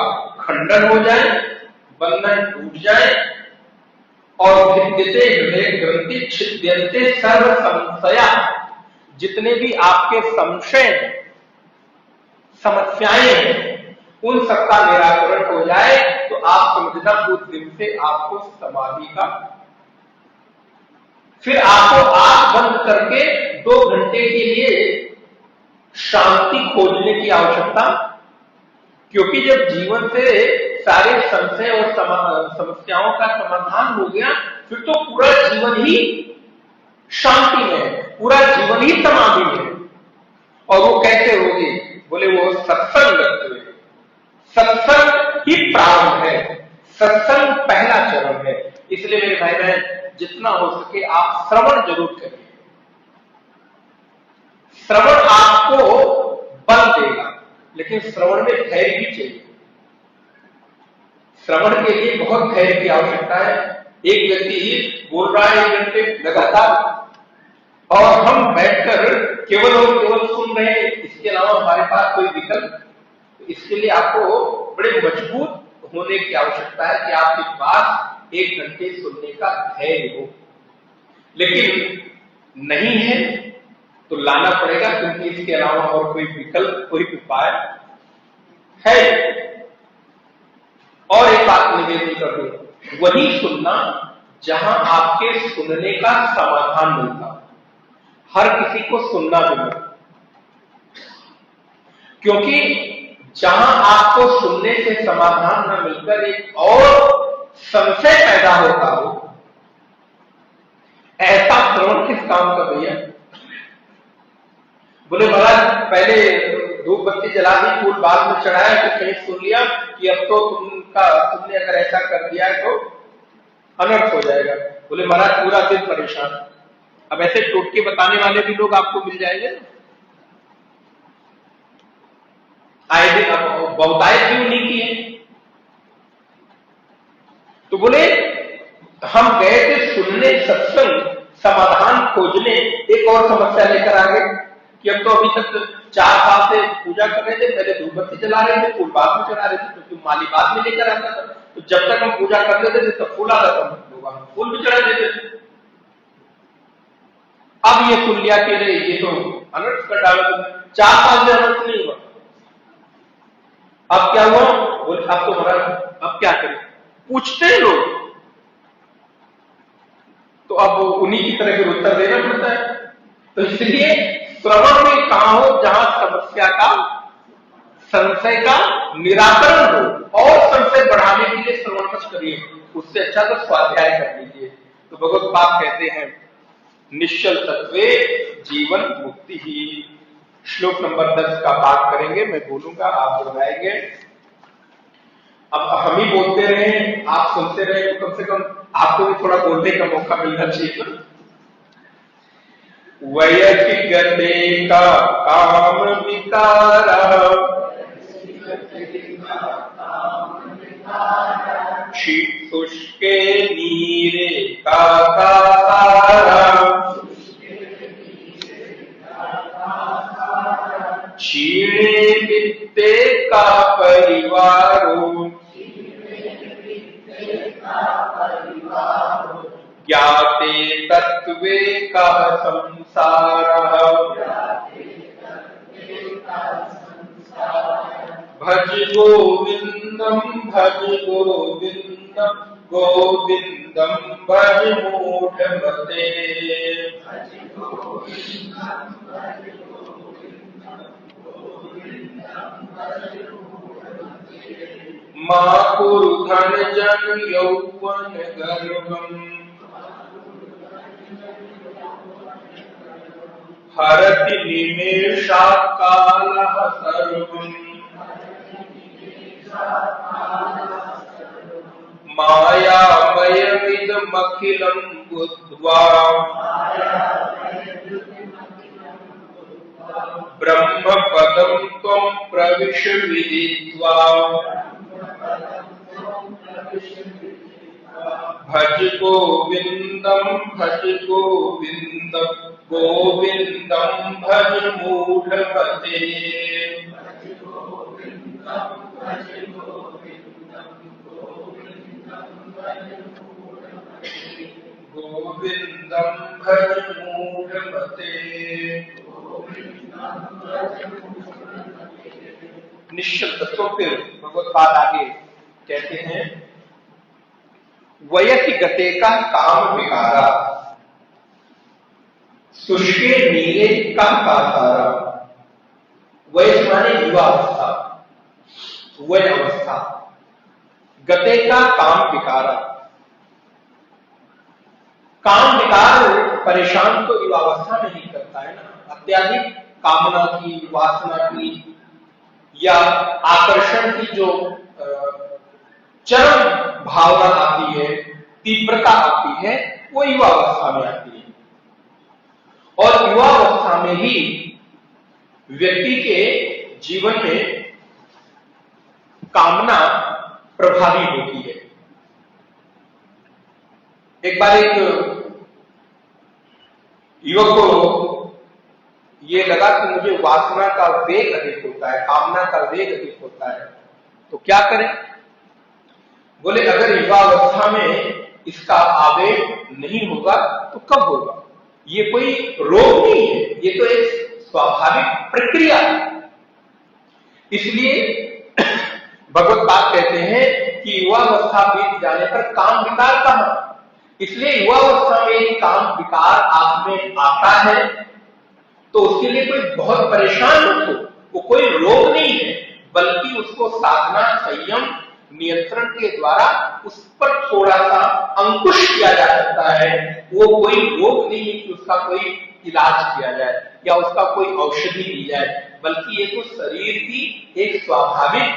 Speaker 1: खंडन हो जाए, बंधन टूट जाए, और भिद्यते हृदय ग्रंथि छिद्यन्ते सर्व संशया, जितने भी आपके संशय समस्याएं हैं उन सबका निराकरण हो जाए, तो आप समझना उस दिन से आपको समाधि का, फिर आपको आंख बंद करके 2 घंटे के लिए शांति खोजने की आवश्यकता, क्योंकि जब जीवन से सारे संशय और समस्याओं का समाधान हो गया, फिर तो पूरा जीवन ही शांति में है, पूरा जीवन ही समाधि में है। और वो कैसे होगी? बोले वो सत्संग, सत्संग ही प्रारंभ है, सत्संग पहला चरण है। इसलिए मेरे भाई बहन, जितना हो सके आप श्रवण जरूर करिए। श्रवण आपको बल देगा, लेकिन श्रवण में धैर्य भी चाहिए। श्रवण के लिए बहुत धैर्य की आवश्यकता है। एक व्यक्ति बोल रहा है 1 घंटे लगातार, और हम बैठकर केवल और केवल सुन रहे हैं, इसके अलावा हमारे पास कोई विकल्प, इसके लिए आपको बड़े मजबूत होने की आवश्यकता है कि आपके पास 1 घंटे सुनने का धैर्य हो। लेकिन नहीं है तो लाना पड़ेगा, क्योंकि इसके अलावा और कोई विकल्प, कोई उपाय है। और एक बात निवेदन कर दूं, वही सुनना जहां आपके सुनने का समाधान मिलता। हर किसी को सुनना भी मिलता, क्योंकि जहां आपको सुनने से समाधान न मिलकर एक और संशय पैदा होता हो, ऐसा श्रवण किस काम का भैया? बोले महाराज पहले धूप बत्ती जला दी, फूल बाद में चढ़ाया, तो कहीं सुन लिया कि अब तो तुमने अगर ऐसा कर दिया है तो अनर्थ हो जाएगा। बोले महाराज पूरा दिन परेशान। अब ऐसे टोटके बताने वाले भी लोग आपको मिल जाएंगे ना, आए दिन बहुतायत भी उन्हीं की है। तो बोले हम गए थे सुनने सत्संग, समाधान खोजने, एक और समस्या लेकर आ गए कि अब तो अभी तक 4 साल से पूजा कर रहे थे, पहले धूप बत्ती जला रहे थे, फूल बाद में चढ़ा रहे थे, तो तुम माली बाद में लेकर आता था, तो जब तक हम पूजा कर लेते थे तब फूल आता था, लोग फूल भी चढ़ा देते थे। अब ये सुन लिया कि अरे ये तो अनर्थ कर डाला तुमने, 4 साल से अनर्थ नहीं हुआ, अब क्या हुआ? बोले अब तो महाराज अब क्या करें? पूछते हैं लोग, तो अब उन्हीं की तरह फिर उत्तर देना पड़ता है। तो इसलिए श्रवण में कहां हो जहां समस्या का, संशय का निराकरण हो, और संशय बढ़ाने के लिए श्रवण मत करिए, उससे अच्छा तो स्वाध्याय कर लीजिए। तो भगवत पाद कहते हैं निश्चल तत्वे जीवन मुक्ति ही। श्लोक नंबर 10 का पाठ करेंगे, मैं बोलूंगा आप दोहराएंगे। अब हम ही बोलते रहे, आप सुनते रहे, तो कम से कम आपको भी थोड़ा बोलने का मौका मिलना चाहिए ना। वयतिगते का काम विकारा, शुष्के नीरे का सारा, क्षीणे वित्ते का परिवारो, ज्ञाते तत्वे का संसारः, भज गोविंदम गोविंदम भज मूढ़मते। मां कुरु धन जन यौवन गर्भम, हरति निमेषात् कालः सर्वम्, मायामयमिदमखिलं बुद्ध्वा, ब्रह्मपदं त्वं प्रविश विदित्वा, भज गोविंदम गोविंदम भज मूढ़मते। गोविंदम भज मूढ़मते। निश्चल तत्व फिर भगवत पाद आगे कहते हैं वयति गते का काम विकारा, शुष्के नीले का सारा। वयस माने युवावस्था, वय अवस्था, गते का काम विकारा। काम विकार परेशान तो युवावस्था में ही करता है ना, अत्याधिक कामना की, वासना की या आकर्षण की जो चरम भावना आती है, तीव्रता आती है, वो युवावस्था में आती है। और युवावस्था में ही व्यक्ति के जीवन में कामना प्रभावी होती है। एक बार एक युवक को ये लगा कि मुझे वासना का वेग अधिक होता है, कामना का वेग अधिक होता है, तो क्या करें? बोले अगर युवावस्था में इसका आवेग नहीं होगा तो कब होगा? ये कोई रोग नहीं है, ये तो एक स्वाभाविक प्रक्रिया है। इसलिए भगवत बात कहते हैं कि युवावस्था बीत जाने पर काम विकार कहां? इसलिए युवावस्था में काम विकार आप में आता है तो उसके लिए कोई बहुत परेशान मत हो, वो कोई रोग नहीं है, बल्कि उसको साधना, संयम नियंत्रण के द्वारा उस पर थोड़ा सा अंकुश किया जा सकता है। वो कोई रोग नहीं है कि उसका कोई इलाज किया जाए या उसका कोई औषधि दी जाए, बल्कि ये तो शरीर की एक स्वाभाविक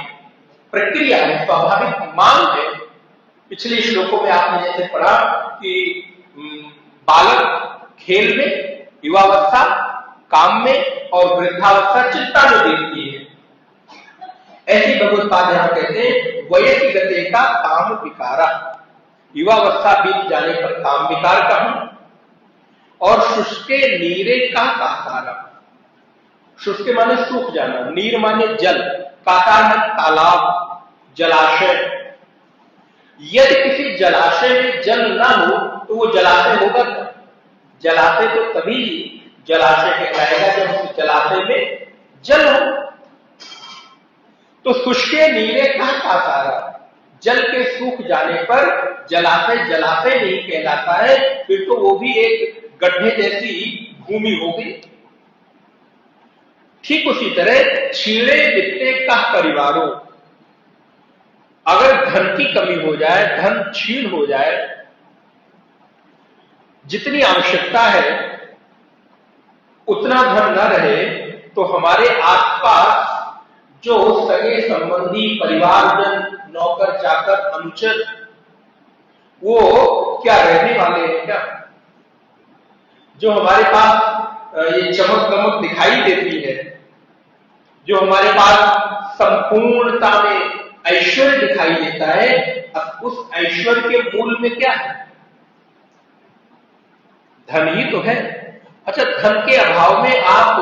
Speaker 1: प्रक्रिया है, स्वाभाविक मांग है। पिछले श्लोकों में आपने जैसे पढ़ा कि बालक खेल में, युवावस्था काम में और वृद्धावस्था चिंता में देखती है। ऐसी भगवत्पाद यहां कहते हैं वयसी गते का काम विकारा, युवावस्था बीत जाने पर काम विकार कहूं, और शुष्के नीरे का काकारा। शुष्के माने सूख जाना, नीर माने जल, काकार है तालाब, जलाशय। यदि किसी जलाशय में जल ना हो तो वो जलाशय होगा क्या? जलाशय तो तभी जलाशय कहलाएगा जब उस जलाशय में जल हो। तो शुष्के नीरे का काकारा, जल के सूख जाने पर जलाशय जलाशय नहीं कहलाता है, फिर तो वो भी एक गड्ढे जैसी भूमि हो गई। ठीक उसी तरह छीड़े वित्ते का परिवारों, अगर धन की कमी हो जाए, धन छीण हो जाए, जितनी आवश्यकता है उतना धन न रहे, तो हमारे आसपास जो सगे संबंधी, परिवारजन, नौकर चाकर, अनुचर, वो क्या रहने वाले हैं क्या? जो हमारे पास ये चमक दमक दिखाई देती है, जो हमारे पास संपूर्णता में ऐश्वर्य दिखाई देता है, अब उस ऐश्वर्य के मूल में क्या है? धन ही तो है। अच्छा, धन के अभाव में आप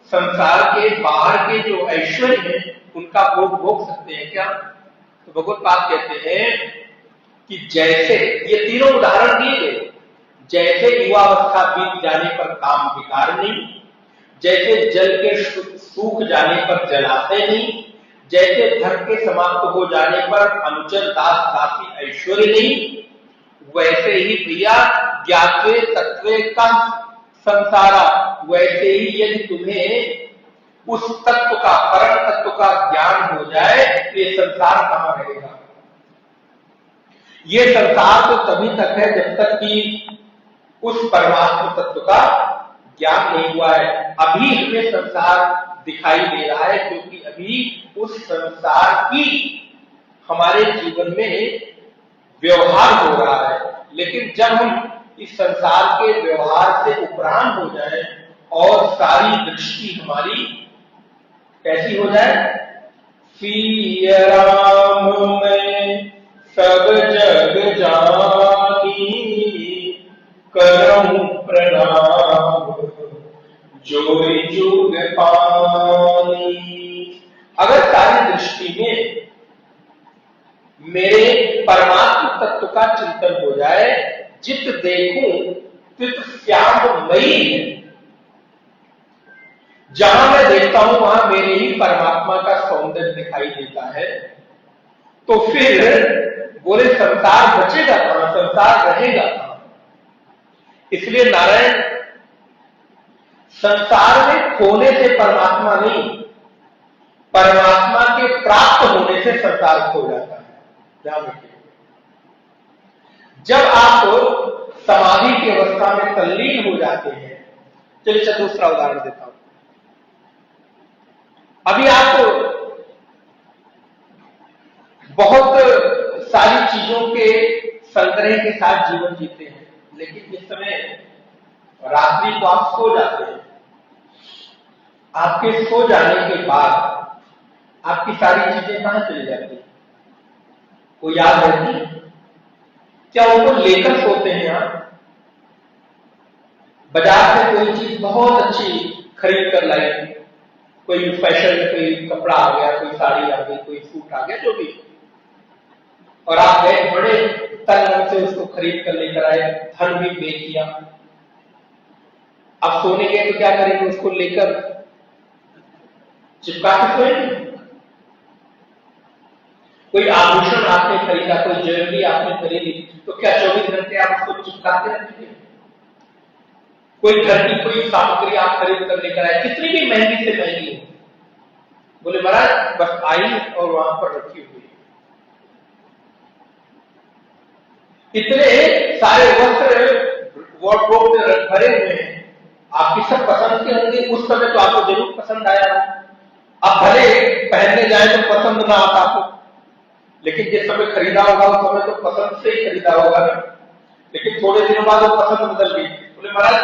Speaker 1: संसार के बाहर के जो ऐश्वर्य है उनका भोग भोग सकते हैं क्या? तो भगवत्पाद कहते हैं कि जैसे ये तीनों उदाहरण दिए गए, जैसे युवावस्था बीत जाने पर काम विकार नहीं, जैसे जल के सूख जाने पर जलाशय नहीं, जैसे धन के समाप्त हो जाने पर अनुचर दास दासी ऐश्वर्य नहीं, वैसे ही भैया ज्ञात्वे तत्वे का संसारा, वैसे ही यदि तुम्हें उस तत्व का, परम तत्व का ज्ञान हो जाए तो ये संसार कहां रहेगा? ये संसार तो तभी तक है जब तक कि उस परमात्मा तत्व का ज्ञान नहीं हुआ है। अभी हमें संसार दिखाई दे रहा है क्योंकि अभी उस संसार की हमारे जीवन में व्यवहार हो रहा है, लेकिन जब हम इस संसार के व्यवहार से उपरांत हो जाए और सारी दृष्टि हमारी कैसी हो जाए? सिया राम में सब जग जानी, करऊं प्रणाम जोरी जुग पानी। अगर सारी दृष्टि में मेरे परमात्म तत्व का चिंतन हो जाए, जित देखूं तित श्याममयी है, जहां मैं देखता हूं वहां मेरे ही परमात्मा का सौंदर्य दिखाई देता है, तो फिर बोले संसार बचेगा कहां, संसार रहेगा कहां? इसलिए नारायण संसार में खोने से परमात्मा नहीं, परमात्मा के प्राप्त होने से संसार खो जाता है। ध्यान रखिए, जब आप समाधि की अवस्था में तल्लीन हो जाते हैं, चलिए दूसरा उदाहरण देता हूं। अभी आप बहुत सारी चीजों के संग्रह के साथ जीवन जीते हैं, लेकिन इस समय रात्रि को आप सो जाते हैं। आपके सो जाने के बाद आपकी सारी चीजें कहां चली जाती हैं? वो याद रहती? क्या उनको लेकर सोते हैं आप? बाजार से कोई चीज बहुत अच्छी खरीद कर लाई, कोई फैशन, कोई कपड़ा आ गया, कोई साड़ी आ गई, कोई सूट आ गया, जो भी, और आप गए बड़े तन से उसको खरीद कर लेकर आए, धन भी दे दिया। अब सोने गए तो क्या करेंगे? उसको लेकर चिपका के सोएंगे? कोई आभूषण आपने खरीदा, कोई ज्वेलरी आपने खरीदी, तो क्या 24 घंटे आप उसको चिपकाते रखेंगे? कोई घर की कोई सामग्री आप खरीद कर लेकर आए, कितनी भी महंगी से महंगी हो, बोले महाराज बस आई और वहां पर रखी हुई, इतने सारे वस्त्र वार्डरोब में भरे हुए हैं, आपकी सब पसंद के होंगे, उस समय तो आपको जरूर पसंद आया। अब भले पहनने जाए तो पसंद ना आता आपको, लेकिन जिस समय खरीदा होगा उस समय तो पसंद से ही खरीदा होगा ना। लेकिन थोड़े दिनों बाद वो पसंद बदल गई, बोले महाराज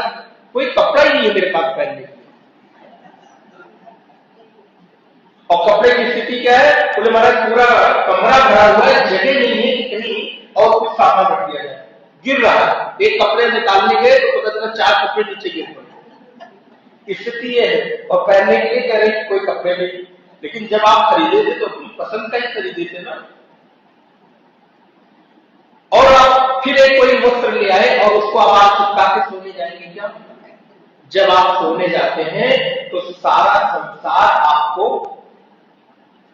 Speaker 1: कोई कपड़ा ही नहीं है मेरे पास पहनने के लिए। और कपड़े की स्थिति क्या है, बोले महाराज पूरा कमरा भरा हुआ है, जगह नहीं है कि कहीं और कुछ सामान रख दिया जाए, गिर रहा है। एक कपड़े निकालने गए तो पता चला 4 कपड़े नीचे गिर पड़े, स्थिति ये है। और पहनने के लिए कह रहे हैं कोई कपड़े नहीं, लेकिन जब आप खरीदे थे तो अपनी पसंद का ही खरीदे थे ना। और आप फिर एक कोई वस्त्र ले आए और उसको अब आप चिपका के सोने जाएंगे क्या? जब आप सोने जाते हैं तो सारा संसार आपको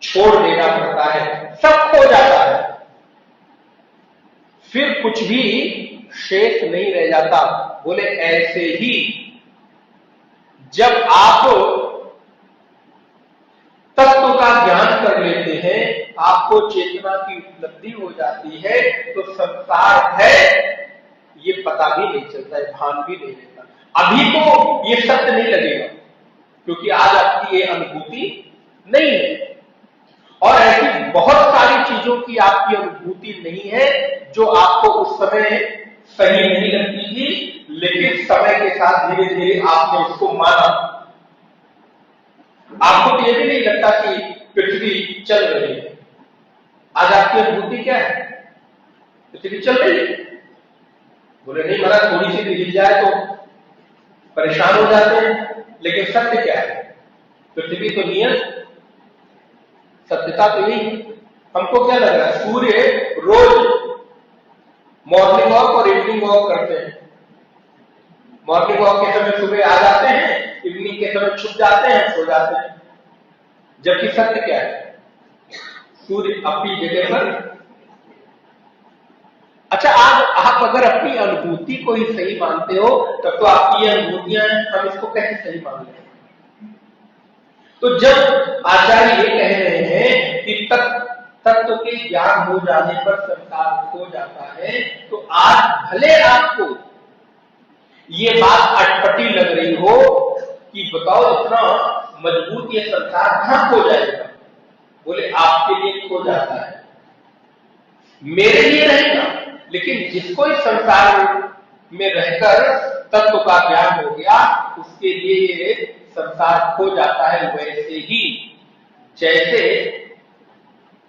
Speaker 1: छोड़ देना पड़ता है, सब खो जाता है, फिर कुछ भी शेष नहीं रह जाता। बोले ऐसे ही जब आप तत्व का ज्ञान कर लेते हैं, आपको चेतना की उपलब्धि हो जाती है, तो संसार है ये पता भी नहीं चलता है, भान भी नहीं रहता। अभी तो ये सत्य नहीं लगेगा क्योंकि आज आपकी ये अनुभूति नहीं है, और ऐसी बहुत सारी चीजों की आपकी अनुभूति नहीं है जो आपको उस समय सही नहीं लगती थी, लेकिन समय के साथ धीरे धीरे आपने उसको माना। आपको तो ये भी नहीं लगता कि पृथ्वी चल रही है। आज आपकी अनुभूति क्या है? पृथ्वी चल रही है। बोले नहीं महाराज थोड़ी सी भी हिल जाए तो परेशान हो जाते हैं, लेकिन सत्य क्या है? पृथ्वी तो नियत, सत्यता तो यही है। हमको क्या लग रहा है, सूर्य रोज मॉर्निंग वॉक और इवनिंग वॉक करते हैं। मॉर्निंग वॉक के समय सुबह आ जाते हैं, इवनिंग के समय छुप जाते हैं, सो जाते हैं। जबकि सत्य क्या है? सूर्य अपनी जगह पर। अच्छा, आप अगर अपनी अनुभूति को ही सही मानते हो तब तो आपकी ये अनुभूतियां हम इसको कैसे सही मान लें? तो जब आचार्य ये कह रहे हैं कि तत्व के ज्ञान हो जाने पर संसार खो जाता है, तो आज भले आपको ये बात अटपटी लग रही हो कि बताओ इतना मजबूत ये संसार कहां खो जाएगा। बोले आपके लिए खो जाता है, मेरे लिए रहेगा, लेकिन जिसको इस संसार में रहकर तत्व का ज्ञान हो गया उसके लिए ये संसार खो जाता है। वैसे ही जैसे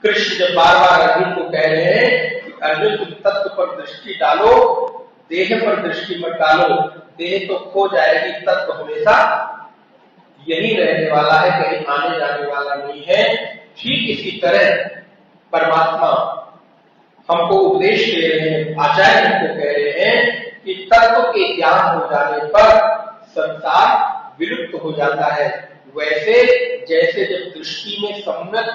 Speaker 1: कृष्ण जब बार बार अर्जुन को कह रहे हैं कि अर्जुन तुम तत्व पर दृष्टि डालो, देह पर दृष्टि मत डालो, देह तो खो जाएगी, तत्व हमेशा यही रहने वाला है, कहीं आने जाने वाला नहीं है। ठीक इसी तरह परमात्मा हमको उपदेश दे रहे हैं, आचार्य हमको कह रहे हैं कि तत्व के ज्ञान हो जाने पर संसार विलुप्त हो जाता है। वैसे जैसे जब दृष्टि में सम्यक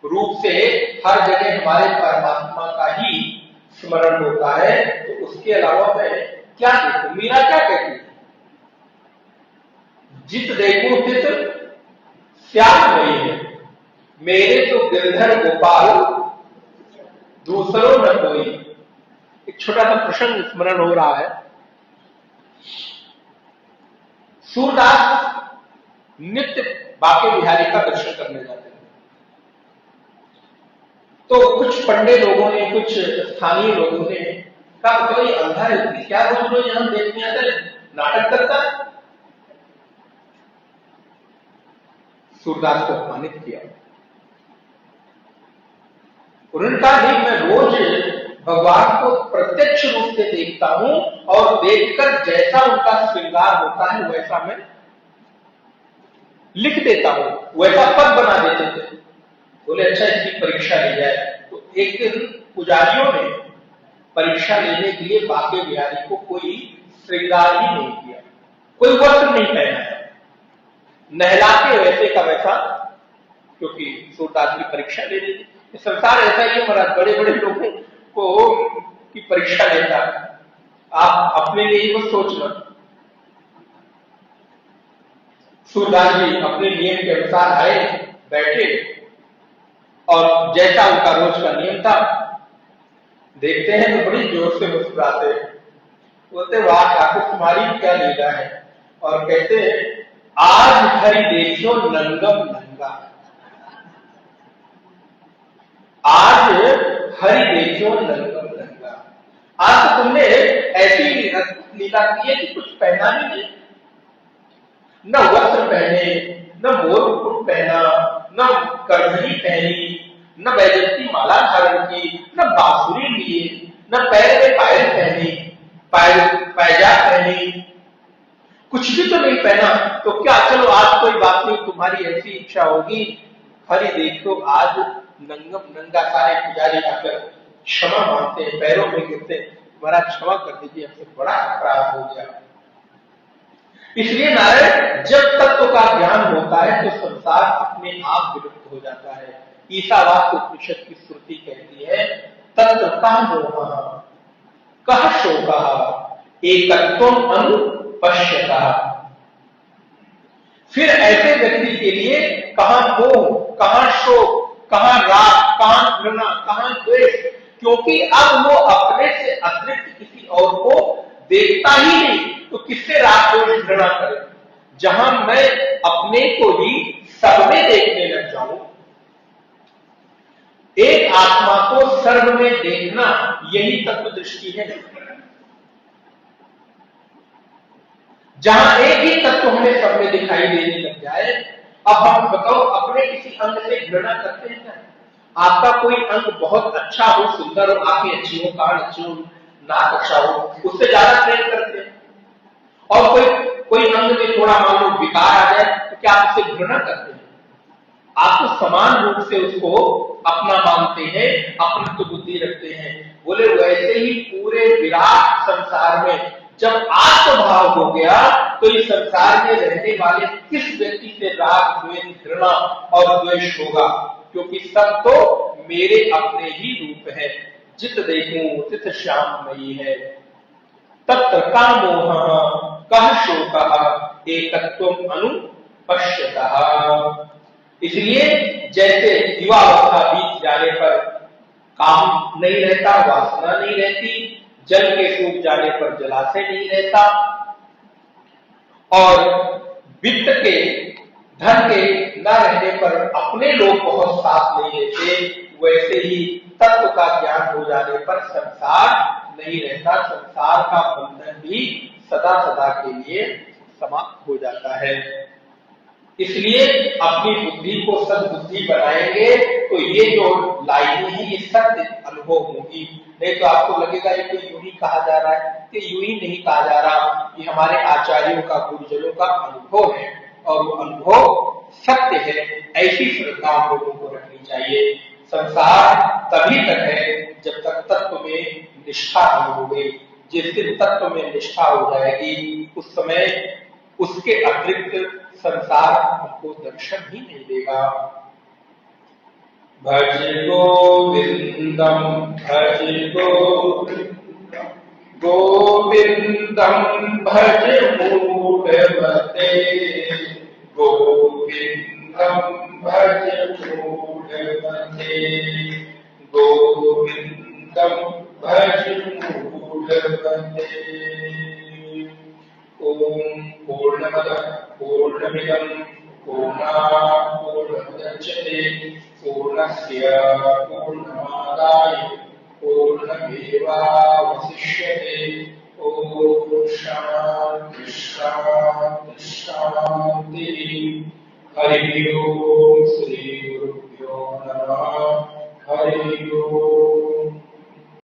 Speaker 1: रूप से हर जगह हमारे परमात्मा का ही स्मरण होता है, तो उसके अलावा मैं क्या देखूं? मीरा क्या कहती है, जित देखूं तित श्याम वही है, मेरे तो गिरधर गोपाल दूसरों न कोई। एक छोटा सा प्रसंग स्मरण हो रहा है। सूरदास नित्य बाके बिहारी का दर्शन करने जाते हैं, तो कुछ पंडित लोगों ने, कुछ स्थानीय लोगों ने कहा तो ये अंधा है, क्या रोज रोज हम देखने आते, नाटक करता है। सूरदास को अपमानित किया। उन्होंने कहा नहीं, मैं रोज भगवान को प्रत्यक्ष रूप से देखता हूं और देखकर जैसा उनका श्रृंगार होता है वैसा मैं लिख देता हूं, वैसा पद बना देते थे। बोले अच्छा इसकी परीक्षा ली जाए। तो एक दिन पुजारियों ने परीक्षा लेने के लिए बाके बिहारी को कोई श्रृंगार ही नहीं किया, कोई वस्त्र नहीं पहनाया, नहलाते वैसे का वैसा, क्योंकि सूरदास की परीक्षा ले ली। संसार ऐसा ही है महाराज, बड़े बड़े लोगों को की परीक्षा लेता है, आप अपने लिए ही मत सोचना। सूरदास जी अपने नियम के अनुसार आए, बैठे और जैसा उनका रोज का नियम था देखते हैं तो बड़ी जोर से मुस्कुराते हैं, बोलते वाह ठाकुर तुम्हारी क्या लीला है। और कहते हैं आज हरि देखियो नंगम नंगा, आज हरि देखियो नंगम नंगा। आज तो तुमने ऐसी लीला की है कि कुछ पहना ही नहीं, न वस्त्र पहने, न मोर मुकुट पहना, न करधनी पहनी, न वैजयंती माला धारण की, न बांसुरी लिए, न पैर में पायल पहनी, पैजाब पहनी, कुछ भी तो नहीं पहना। तो क्या चलो आज कोई बात नहीं, तुम्हारी ऐसी इच्छा होगी, हरि देखो आज नंगम नंगा। सारे पुजारी आकर क्षमा मांगते हैं, पैरों में गिरते, महाराज क्षमा कर दीजिए, हमसे बड़ा अपराध हो गया। इसलिए नारायण जब तत्व का ज्ञान होता है तो संसार अपने आप विलुप्त हो जाता है। ईसावास उपनिषद की श्रुति कहती है तत्व का मोह कह शोका एकत्वम अनुपश्यता। फिर ऐसे व्यक्ति के लिए कहां मोह, कहां शोक, कहां राग, कहां घृणा, कहां द्वेष, क्योंकि अब वो अपने से अतिरिक्त किसी और को देखता ही नहीं, तो किससे राग द्वेष घृणा करे। जहां मैं अपने को ही सब में देखने लग जाऊं, एक आत्मा को सर्व में देखना, यही तत्व दृष्टि है। जहां एक ही तत्व हमें सब में दिखाई देने लग जाए, अब हम बताओ अपने किसी अंग से घृणा करते हैं क्या? आपका कोई अंग बहुत अच्छा हो, सुंदर हो, आंखें अच्छी हो, कान अच्छे हो, नाक अच्छा हो, उससे ज्यादा प्रेम करते हैं। और कोई अंग में थोड़ा मान लो विकार आ जाए तो क्या आप उससे घृणा करते हैं? आप तो समान रूप से उसको अपना मानते हैं, अपनी तो बुद्धि रखते हैं। बोले वैसे ही पूरे विराट संसार में जब आत्मभाव हो गया तो इस संसार में रहने वाले किस व्यक्ति से राग द्वेष घृणा और द्वेष होगा? क्योंकि सब तो मेरे अपने ही रूप है। जित देखूं तित श्याममयी है, तत्र का मोह कह शोक एकत्वम अनुपश्यतः। इसलिए जैसे युवावस्था बीत जाने पर काम नहीं रहता, वासना नहीं रहती, जल के सूख जाने पर जलाशय नहीं रहता, और वित्त के धन के न रहने पर अपने लोग बहुत साथ नहीं रहते, वैसे ही तत्व का ज्ञान हो जाने पर संसार नहीं रहता, संसार का बंधन भी सदा सदा के लिए समाप्त हो जाता है। इसलिए अपनी बुद्धि को सद्बुद्धि बनाएंगे तो ये जो लाइनें हैं ये सत्य अनुभव होगी। नहीं तो आपको लगेगा ये तो यूं ही कहा जा रहा है, कि यूं ही नहीं कहा जा रहा, ये हमारे आचार्यों का, गुरुजनों का अनुभव है, और वो अनुभव सत्य है। ऐसी श्रद्धा हम लोगों को रखनी चाहिए। संसार तभी तक है जब तक तत्व में निष्ठा नहीं हो गई। जिस दिन तत्व में निष्ठा हो जाएगी उस समय उसके अतिरिक्त संसार हमको दर्शन ही नहीं देगा। भज गोविंदम भज गोविंदम भज मूढ़मते, गोविंदम भज मूढ़मते, गोविंदम भज मूढ़मते। ओम पूर्णमदः पूर्णमिदं पूर्णात् पूर्णमुदच्यते पूर्णस्य पूर्णमादाय पूर्णमेवावशिष्यते। ओम शांति शांति शांति। हरि ओम। श्री गुरुभ्यो नमः। हरि ओम।